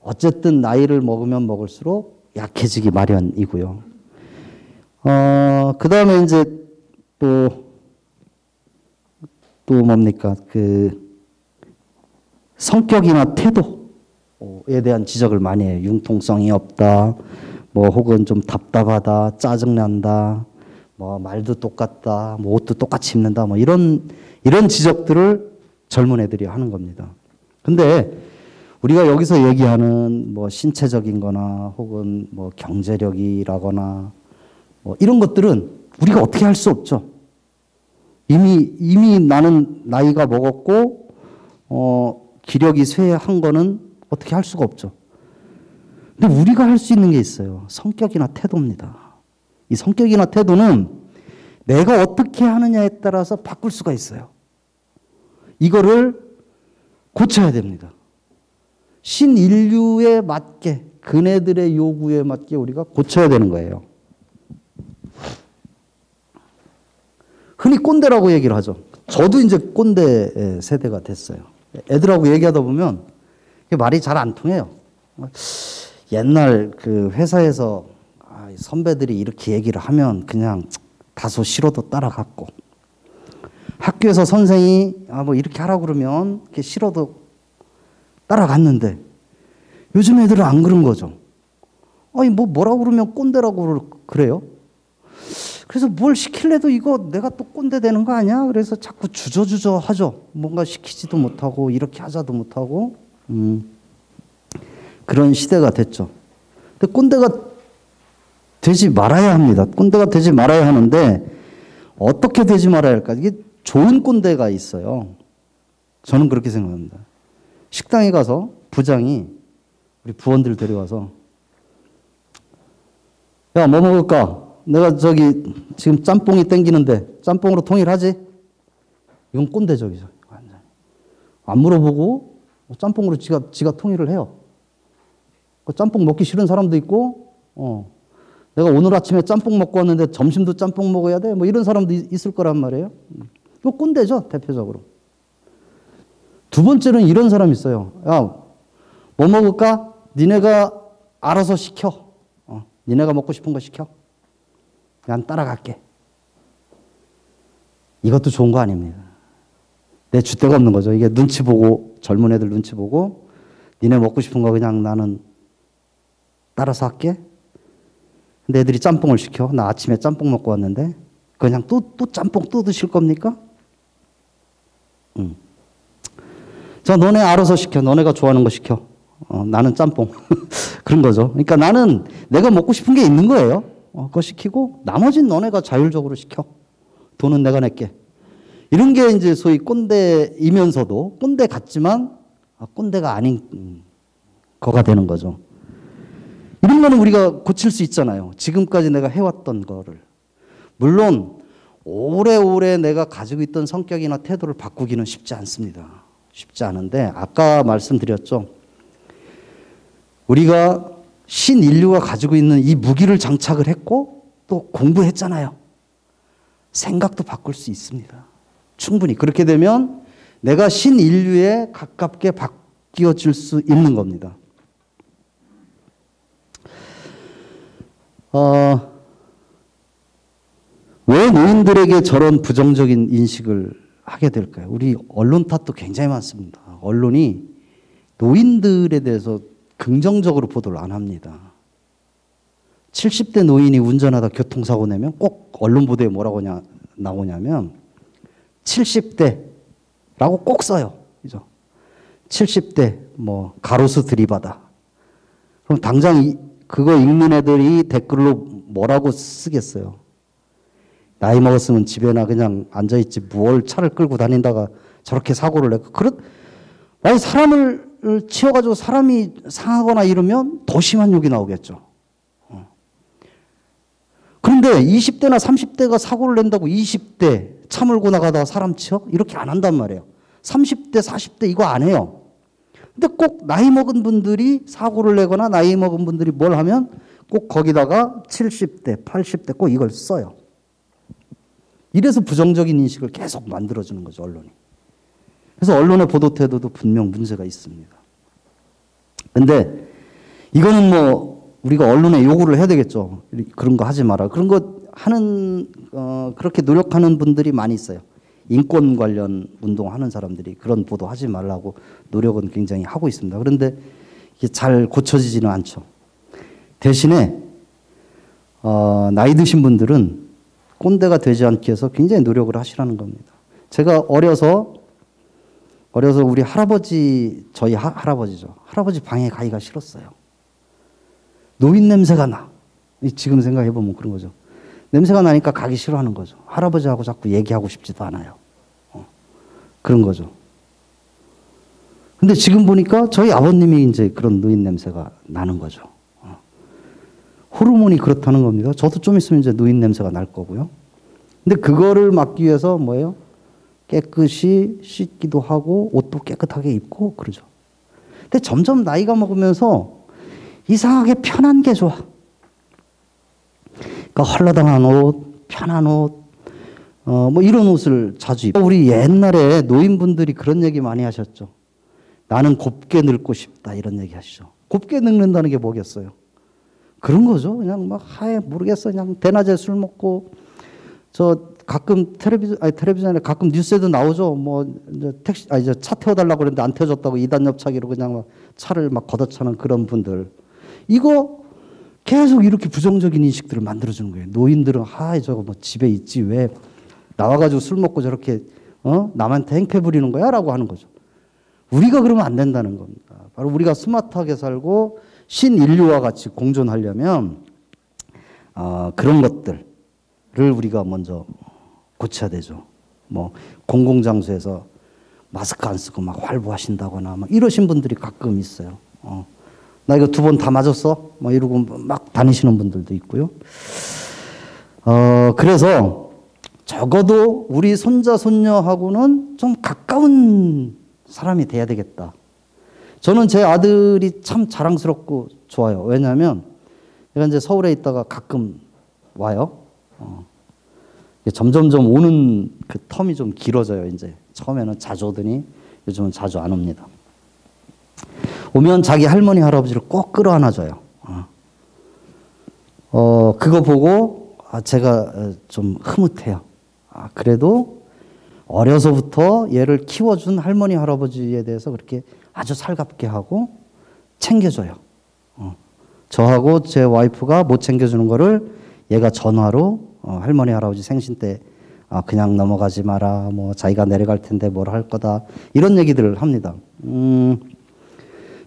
어쨌든 나이를 먹으면 먹을수록 약해지기 마련이고요. 그 다음에 이제 또 뭡니까? 성격이나 태도에 대한 지적을 많이 해요. 융통성이 없다, 뭐 혹은 좀 답답하다, 짜증난다, 뭐 말도 똑같다, 뭐 옷도 똑같이 입는다, 뭐 이런 지적들을 젊은 애들이 하는 겁니다. 근데 우리가 여기서 얘기하는 뭐 신체적인 거나 혹은 뭐 경제력이라거나 뭐 이런 것들은 우리가 어떻게 할 수 없죠. 이미 나는 나이가 먹었고 기력이 쇠한 거는 어떻게 할 수가 없죠. 근데 우리가 할 수 있는 게 있어요. 성격이나 태도입니다. 이 성격이나 태도는 내가 어떻게 하느냐에 따라서 바꿀 수가 있어요. 이거를 고쳐야 됩니다. 신인류에 맞게, 그네들의 요구에 맞게 우리가 고쳐야 되는 거예요. 흔히 꼰대라고 얘기를 하죠. 저도 이제 꼰대 세대가 됐어요. 애들하고 얘기하다 보면 말이 잘 안 통해요. 옛날 그 회사에서 선배들이 이렇게 얘기를 하면 그냥 다소 싫어도 따라갔고, 학교에서 선생이 뭐 이렇게 하라고 그러면 이렇게 싫어도 따라갔는데 요즘 애들은 안 그런 거죠. 뭐라고 그러면 꼰대라고 그래요. 그래서 뭘 시킬래도 이거 내가 또 꼰대 되는 거 아니야? 그래서 자꾸 주저주저 하죠. 뭔가 시키지도 못하고 이렇게 하자도 못하고 그런 시대가 됐죠. 근데 꼰대가 되지 말아야 합니다. 꼰대가 되지 말아야 하는데 어떻게 되지 말아야 할까? 이게 좋은 꼰대가 있어요. 저는 그렇게 생각합니다. 식당에 가서 부장이 우리 부원들 데려와서 야, 뭐 먹을까? 내가 지금 짬뽕이 땡기는데 짬뽕으로 통일하지? 이건 꼰대적이죠. 완전. 안 물어보고 짬뽕으로 지가 통일을 해요. 짬뽕 먹기 싫은 사람도 있고, 내가 오늘 아침에 짬뽕 먹고 왔는데 점심도 짬뽕 먹어야 돼? 뭐 이런 사람도 있을 거란 말이에요. 이거 꼰대죠, 대표적으로. 두 번째는 이런 사람이 있어요. 야, 뭐 먹을까? 니네가 알아서 시켜. 니네가 먹고 싶은 거 시켜. 난 따라갈게. 이것도 좋은 거 아닙니다. 내 줏대가 없는 거죠. 이게 눈치 보고, 젊은 애들 눈치 보고, 니네 먹고 싶은 거 그냥 나는 따라서 할게. 근데 애들이 짬뽕을 시켜. 나 아침에 짬뽕 먹고 왔는데, 그냥 또 짬뽕 또 드실 겁니까? 자, 너네 알아서 시켜. 너네가 좋아하는 거 시켜. 나는 짬뽕. 그런 거죠. 그러니까 나는 내가 먹고 싶은 게 있는 거예요. 그거 시키고 나머지는 너네가 자율적으로 시켜. 돈은 내가 낼게. 이런 게 이제 소위 꼰대이면서도 꼰대 같지만 꼰대가 아닌 거가 되는 거죠. 이런 거는 우리가 고칠 수 있잖아요. 지금까지 내가 해왔던 거를. 물론 오래오래 내가 가지고 있던 성격이나 태도를 바꾸기는 쉽지 않습니다. 쉽지 않은데 아까 말씀드렸죠. 우리가 신인류가 가지고 있는 이 무기를 장착을 했고 또 공부했잖아요. 생각도 바꿀 수 있습니다. 충분히. 그렇게 되면 내가 신인류에 가깝게 바뀌어질 수 있는 겁니다. 왜 노인들에게 저런 부정적인 인식을 하게 될까요? 우리 언론 탓도 굉장히 많습니다. 언론이 노인들에 대해서 긍정적으로 보도를 안 합니다. 70대 노인이 운전하다 교통사고 내면 꼭 언론 보도에 뭐라고 나오냐면 70대라고 꼭 써요. 그죠? 70대 뭐 가로수 들이받아. 그럼 당장 그거 읽는 애들이 댓글로 뭐라고 쓰겠어요? 나이 먹었으면 집에나 그냥 앉아있지 뭘 차를 끌고 다닌다가 저렇게 사고를 내고. 만약 사람을 치여가지고 사람이 상하거나 이러면 더 심한 욕이 나오겠죠. 그런데 20대나 30대가 사고를 낸다고 20대 차 몰고 나가다가 사람 치여? 이렇게 안 한단 말이에요. 30대, 40대 이거 안 해요. 근데 꼭 나이 먹은 분들이 사고를 내거나 나이 먹은 분들이 뭘 하면 꼭 거기다가 70대, 80대 꼭 이걸 써요. 이래서 부정적인 인식을 계속 만들어주는 거죠, 언론이. 그래서 언론의 보도 태도도 분명 문제가 있습니다. 근데 이거는 뭐 우리가 언론에 요구를 해야 되겠죠. 그런 거 하지 마라. 그런 거 하는 그렇게 노력하는 분들이 많이 있어요. 인권 관련 운동하는 사람들이 그런 보도 하지 말라고 노력은 굉장히 하고 있습니다. 그런데 이게 잘 고쳐지지는 않죠. 대신에 나이 드신 분들은 꼰대가 되지 않기 위해서 굉장히 노력을 하시라는 겁니다. 제가 어려서 우리 할아버지, 저희 할아버지죠. 할아버지 방에 가기가 싫었어요. 노인 냄새가 나. 지금 생각해보면 그런 거죠. 냄새가 나니까 가기 싫어하는 거죠. 할아버지하고 자꾸 얘기하고 싶지도 않아요. 그런 거죠. 근데 지금 보니까 저희 아버님이 이제 그런 노인 냄새가 나는 거죠. 호르몬이 그렇다는 겁니다. 저도 좀 있으면 이제 노인 냄새가 날 거고요. 근데 그거를 막기 위해서 뭐예요? 깨끗이 씻기도 하고 옷도 깨끗하게 입고 그러죠. 근데 점점 나이가 먹으면서 이상하게 편한 게 좋아. 그러니까 헐러덩한 옷, 편한 옷, 뭐 이런 옷을 자주 입고. 우리 옛날에 노인분들이 그런 얘기 많이 하셨죠. 나는 곱게 늙고 싶다 이런 얘기 하시죠. 곱게 늙는다는 게 뭐겠어요? 그런 거죠. 그냥 막 모르겠어. 그냥 대낮에 술 먹고 저 가끔 텔레비전에 가끔 뉴스에도 나오죠. 뭐 이제 차 태워달라고 그랬는데 안 태워줬다고 2단 옆차기로 그냥 막 차를 막 걷어차는 그런 분들. 이거 계속 이렇게 부정적인 인식들을 만들어주는 거예요. 노인들은 저거 뭐 집에 있지 왜 나와가지고 술 먹고 저렇게 남한테 행패 부리는 거야? 라고 하는 거죠. 우리가 그러면 안 된다는 겁니다. 바로 우리가 스마트하게 살고 신인류와 같이 공존하려면 그런 것들을 우리가 먼저 고쳐야 되죠. 뭐 공공장소에서 마스크 안 쓰고 막 활보하신다거나 막 이러신 분들이 가끔 있어요. 나 이거 2번 다 맞았어? 막 이러고 막 다니시는 분들도 있고요. 그래서 적어도 우리 손자, 손녀하고는 좀 가까운 사람이 돼야 되겠다. 저는 제 아들이 참 자랑스럽고 좋아요. 왜냐하면 제가 이제 서울에 있다가 가끔 와요. 점점점 오는 그 텀이 좀 길어져요. 이제 처음에는 자주 오더니 요즘은 자주 안 옵니다. 오면 자기 할머니, 할아버지를 꼭 끌어안아줘요. 그거 보고 제가 좀 흐뭇해요. 그래도 어려서부터 얘를 키워준 할머니, 할아버지에 대해서 그렇게 아주 살갑게 하고 챙겨줘요. 저하고 제 와이프가 못 챙겨주는 거를 얘가 전화로 할머니, 할아버지 생신 때 그냥 넘어가지 마라. 뭐 자기가 내려갈 텐데 뭘 할 거다. 이런 얘기들을 합니다.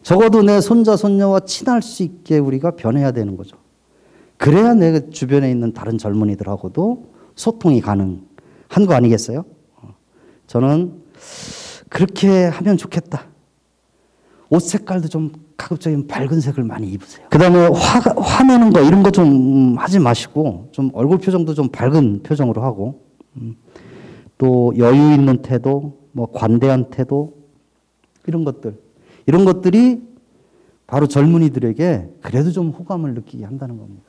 적어도 내 손자, 손녀와 친할 수 있게 우리가 변해야 되는 거죠. 그래야 내 주변에 있는 다른 젊은이들하고도 소통이 가능한 거 아니겠어요? 저는 그렇게 하면 좋겠다. 옷 색깔도 좀 가급적이면 밝은 색을 많이 입으세요. 그 다음에 화내는 거 이런 거 좀 하지 마시고 좀 얼굴 표정도 좀 밝은 표정으로 하고 또 여유 있는 태도, 뭐 관대한 태도 이런 것들이 바로 젊은이들에게 그래도 좀 호감을 느끼게 한다는 겁니다.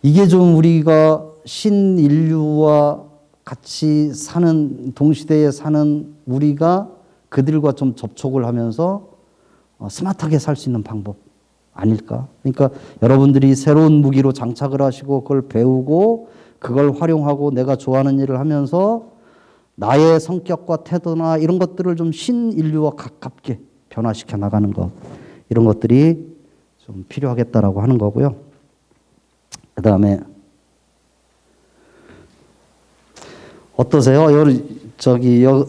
이게 좀 우리가 신인류와 같이 사는 동시대에 사는 우리가 그들과 좀 접촉을 하면서 스마트하게 살 수 있는 방법 아닐까? 그러니까 여러분들이 새로운 무기로 장착을 하시고 그걸 배우고 그걸 활용하고 내가 좋아하는 일을 하면서 나의 성격과 태도나 이런 것들을 좀 신인류와 가깝게 변화시켜 나가는 것, 이런 것들이 좀 필요하겠다라고 하는 거고요. 그 다음에 어떠세요?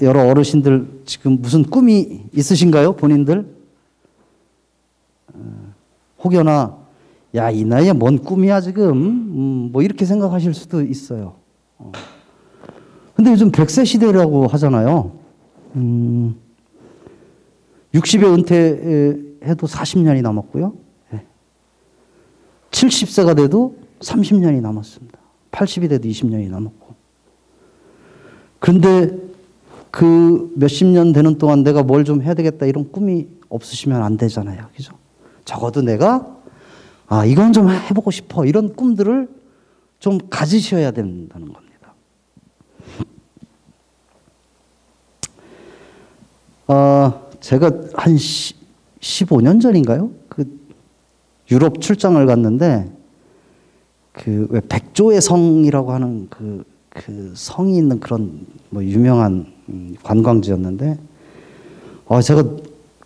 여러 어르신들 지금 무슨 꿈이 있으신가요? 본인들? 혹여나 야, 이 나이에 뭔 꿈이야 지금? 뭐 이렇게 생각하실 수도 있어요. 근데 요즘 100세 시대라고 하잖아요. 60에 은퇴해도 40년이 남았고요. 70세가 돼도 30년이 남았습니다. 80이 돼도 20년이 남았고. 그런데 그 몇십 년 되는 동안 내가 뭘 좀 해야 되겠다 이런 꿈이 없으시면 안 되잖아요. 그죠? 적어도 내가 이건 좀 해보고 싶어 이런 꿈들을 좀 가지셔야 된다는 겁니다. 제가 한 15년 전인가요? 그 유럽 출장을 갔는데 그 왜 백조의 성이라고 하는 그 성이 있는 그런 뭐 유명한 관광지였는데 제가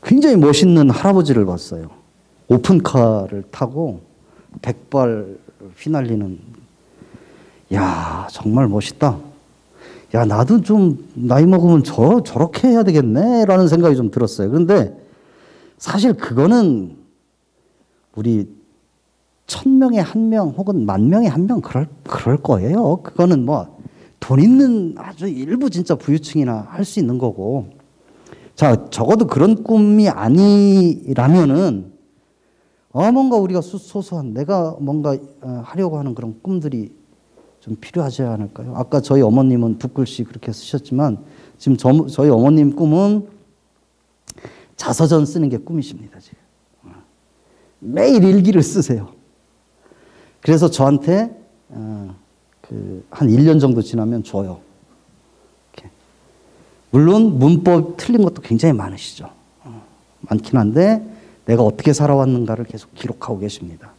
굉장히 멋있는 할아버지를 봤어요. 오픈카를 타고 백발 휘날리는. 야, 정말 멋있다. 야, 나도 좀 나이 먹으면 저렇게 해야 되겠네 라는 생각이 좀 들었어요. 그런데 사실 그거는 우리 1000명에 1명 혹은 10,000명에 1명 그럴 거예요. 그거는 뭐 돈 있는 아주 일부 진짜 부유층이나 할 수 있는 거고. 자, 적어도 그런 꿈이 아니라면은 뭔가 우리가 소소한 내가 뭔가 하려고 하는 그런 꿈들이 좀 필요하지 않을까요? 아까 저희 어머님은 붓글씨 그렇게 쓰셨지만 지금 저희 어머님 꿈은 자서전 쓰는 게 꿈이십니다. 지금 매일 일기를 쓰세요. 그래서 저한테 한 1년 정도 지나면 줘요. 이렇게. 물론 문법 틀린 것도 굉장히 많으시죠. 많긴 한데 내가 어떻게 살아왔는가를 계속 기록하고 계십니다.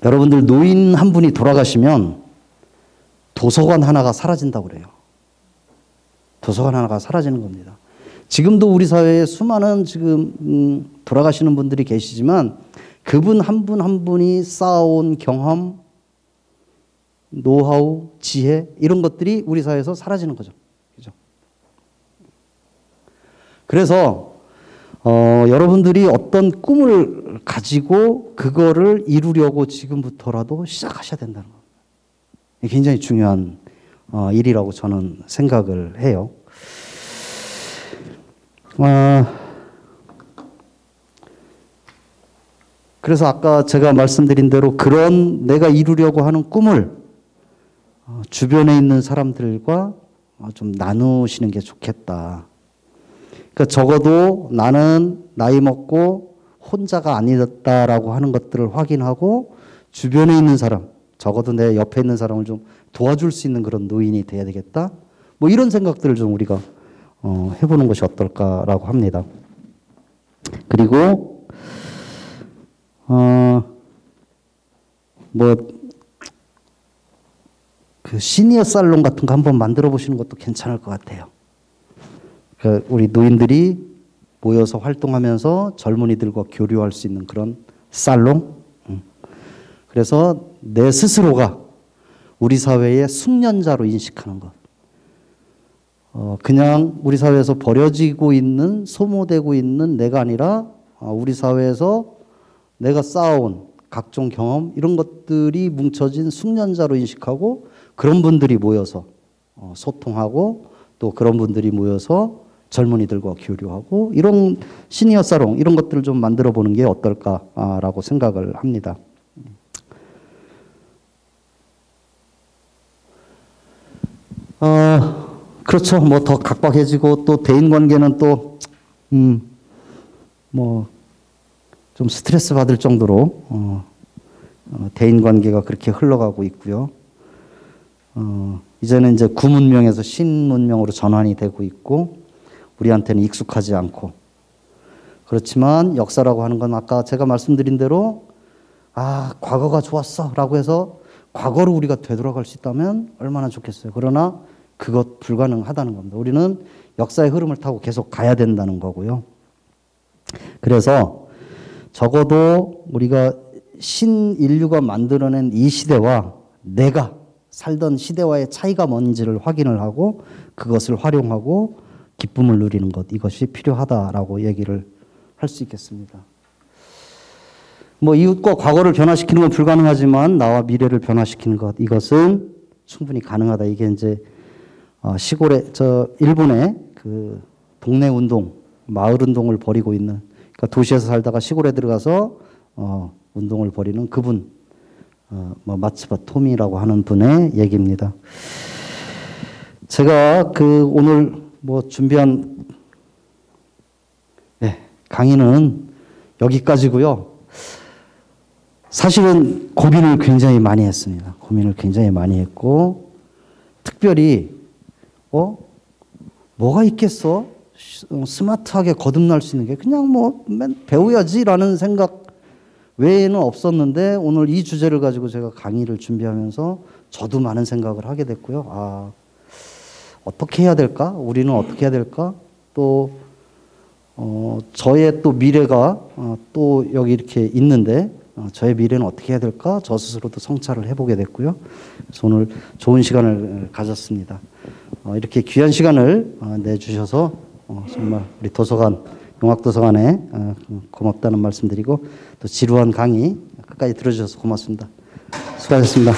여러분들 노인 한 분이 돌아가시면 도서관 하나가 사라진다고 그래요. 도서관 하나가 사라지는 겁니다. 지금도 우리 사회에 수많은 지금 돌아가시는 분들이 계시지만 그분 한 분 한 분이 쌓아온 경험, 노하우, 지혜 이런 것들이 우리 사회에서 사라지는 거죠. 그죠? 그래서 여러분들이 어떤 꿈을 가지고 그거를 이루려고 지금부터라도 시작하셔야 된다는 겁니다. 굉장히 중요한 일이라고 저는 생각을 해요. 그래서 아까 제가 말씀드린 대로 그런 내가 이루려고 하는 꿈을 주변에 있는 사람들과 좀 나누시는 게 좋겠다. 그러니까 적어도 나는 나이 먹고 혼자가 아니었다라고 하는 것들을 확인하고 주변에 있는 사람, 적어도 내 옆에 있는 사람을 좀 도와줄 수 있는 그런 노인이 돼야 되겠다. 뭐 이런 생각들을 좀 우리가 해보는 것이 어떨까라고 합니다. 그리고 그 시니어 살롱 같은 거 한번 만들어 보시는 것도 괜찮을 것 같아요. 우리 노인들이 모여서 활동하면서 젊은이들과 교류할 수 있는 그런 살롱. 그래서 내 스스로가 우리 사회의 숙련자로 인식하는 것. 그냥 우리 사회에서 버려지고 있는, 소모되고 있는 내가 아니라 우리 사회에서 내가 쌓아온 각종 경험 이런 것들이 뭉쳐진 숙련자로 인식하고 그런 분들이 모여서 소통하고 또 그런 분들이 모여서 젊은이들과 교류하고 이런 시니어 사롱 이런 것들을 좀 만들어 보는 게 어떨까라고 생각을 합니다. 그렇죠. 뭐 더 각박해지고 또 대인 관계는 또 뭐 좀 스트레스 받을 정도로 대인 관계가 그렇게 흘러가고 있고요. 이제는 이제 구문명에서 신문명으로 전환이 되고 있고 우리한테는 익숙하지 않고 그렇지만 역사라고 하는 건 아까 제가 말씀드린 대로 과거가 좋았어 라고 해서 과거로 우리가 되돌아갈 수 있다면 얼마나 좋겠어요. 그러나 그것 불가능하다는 겁니다. 우리는 역사의 흐름을 타고 계속 가야 된다는 거고요. 그래서 적어도 우리가 신인류가 만들어낸 이 시대와 내가 살던 시대와의 차이가 뭔지를 확인을 하고 그것을 활용하고 기쁨을 누리는 것, 이것이 필요하다라고 얘기를 할 수 있겠습니다. 뭐 이웃과 과거를 변화시키는 건 불가능하지만 나와 미래를 변화시키는 것, 이것은 충분히 가능하다. 이게 이제 시골에 일본의 그 동네 운동, 마을 운동을 벌이고 있는, 그러니까 도시에서 살다가 시골에 들어가서 운동을 벌이는 그분, 마츠바 토미라고 하는 분의 얘기입니다. 제가 오늘 준비한 강의는 여기까지고요. 사실은 고민을 굉장히 많이 했습니다. 고민을 굉장히 많이 했고, 특별히 뭐가 있겠어? 스마트하게 거듭날 수 있는 게 그냥 배워야지라는 생각 외에는 없었는데, 오늘 이 주제를 가지고 제가 강의를 준비하면서 저도 많은 생각을 하게 됐고요. 어떻게 해야 될까? 우리는 어떻게 해야 될까? 또 저의 또 미래가 또 여기 이렇게 있는데 저의 미래는 어떻게 해야 될까? 저 스스로도 성찰을 해보게 됐고요. 그래서 오늘 좋은 시간을 가졌습니다. 이렇게 귀한 시간을 내주셔서 정말 우리 도서관, 용학도서관에 고맙다는 말씀드리고 또 지루한 강의 끝까지 들어주셔서 고맙습니다. 수고하셨습니다.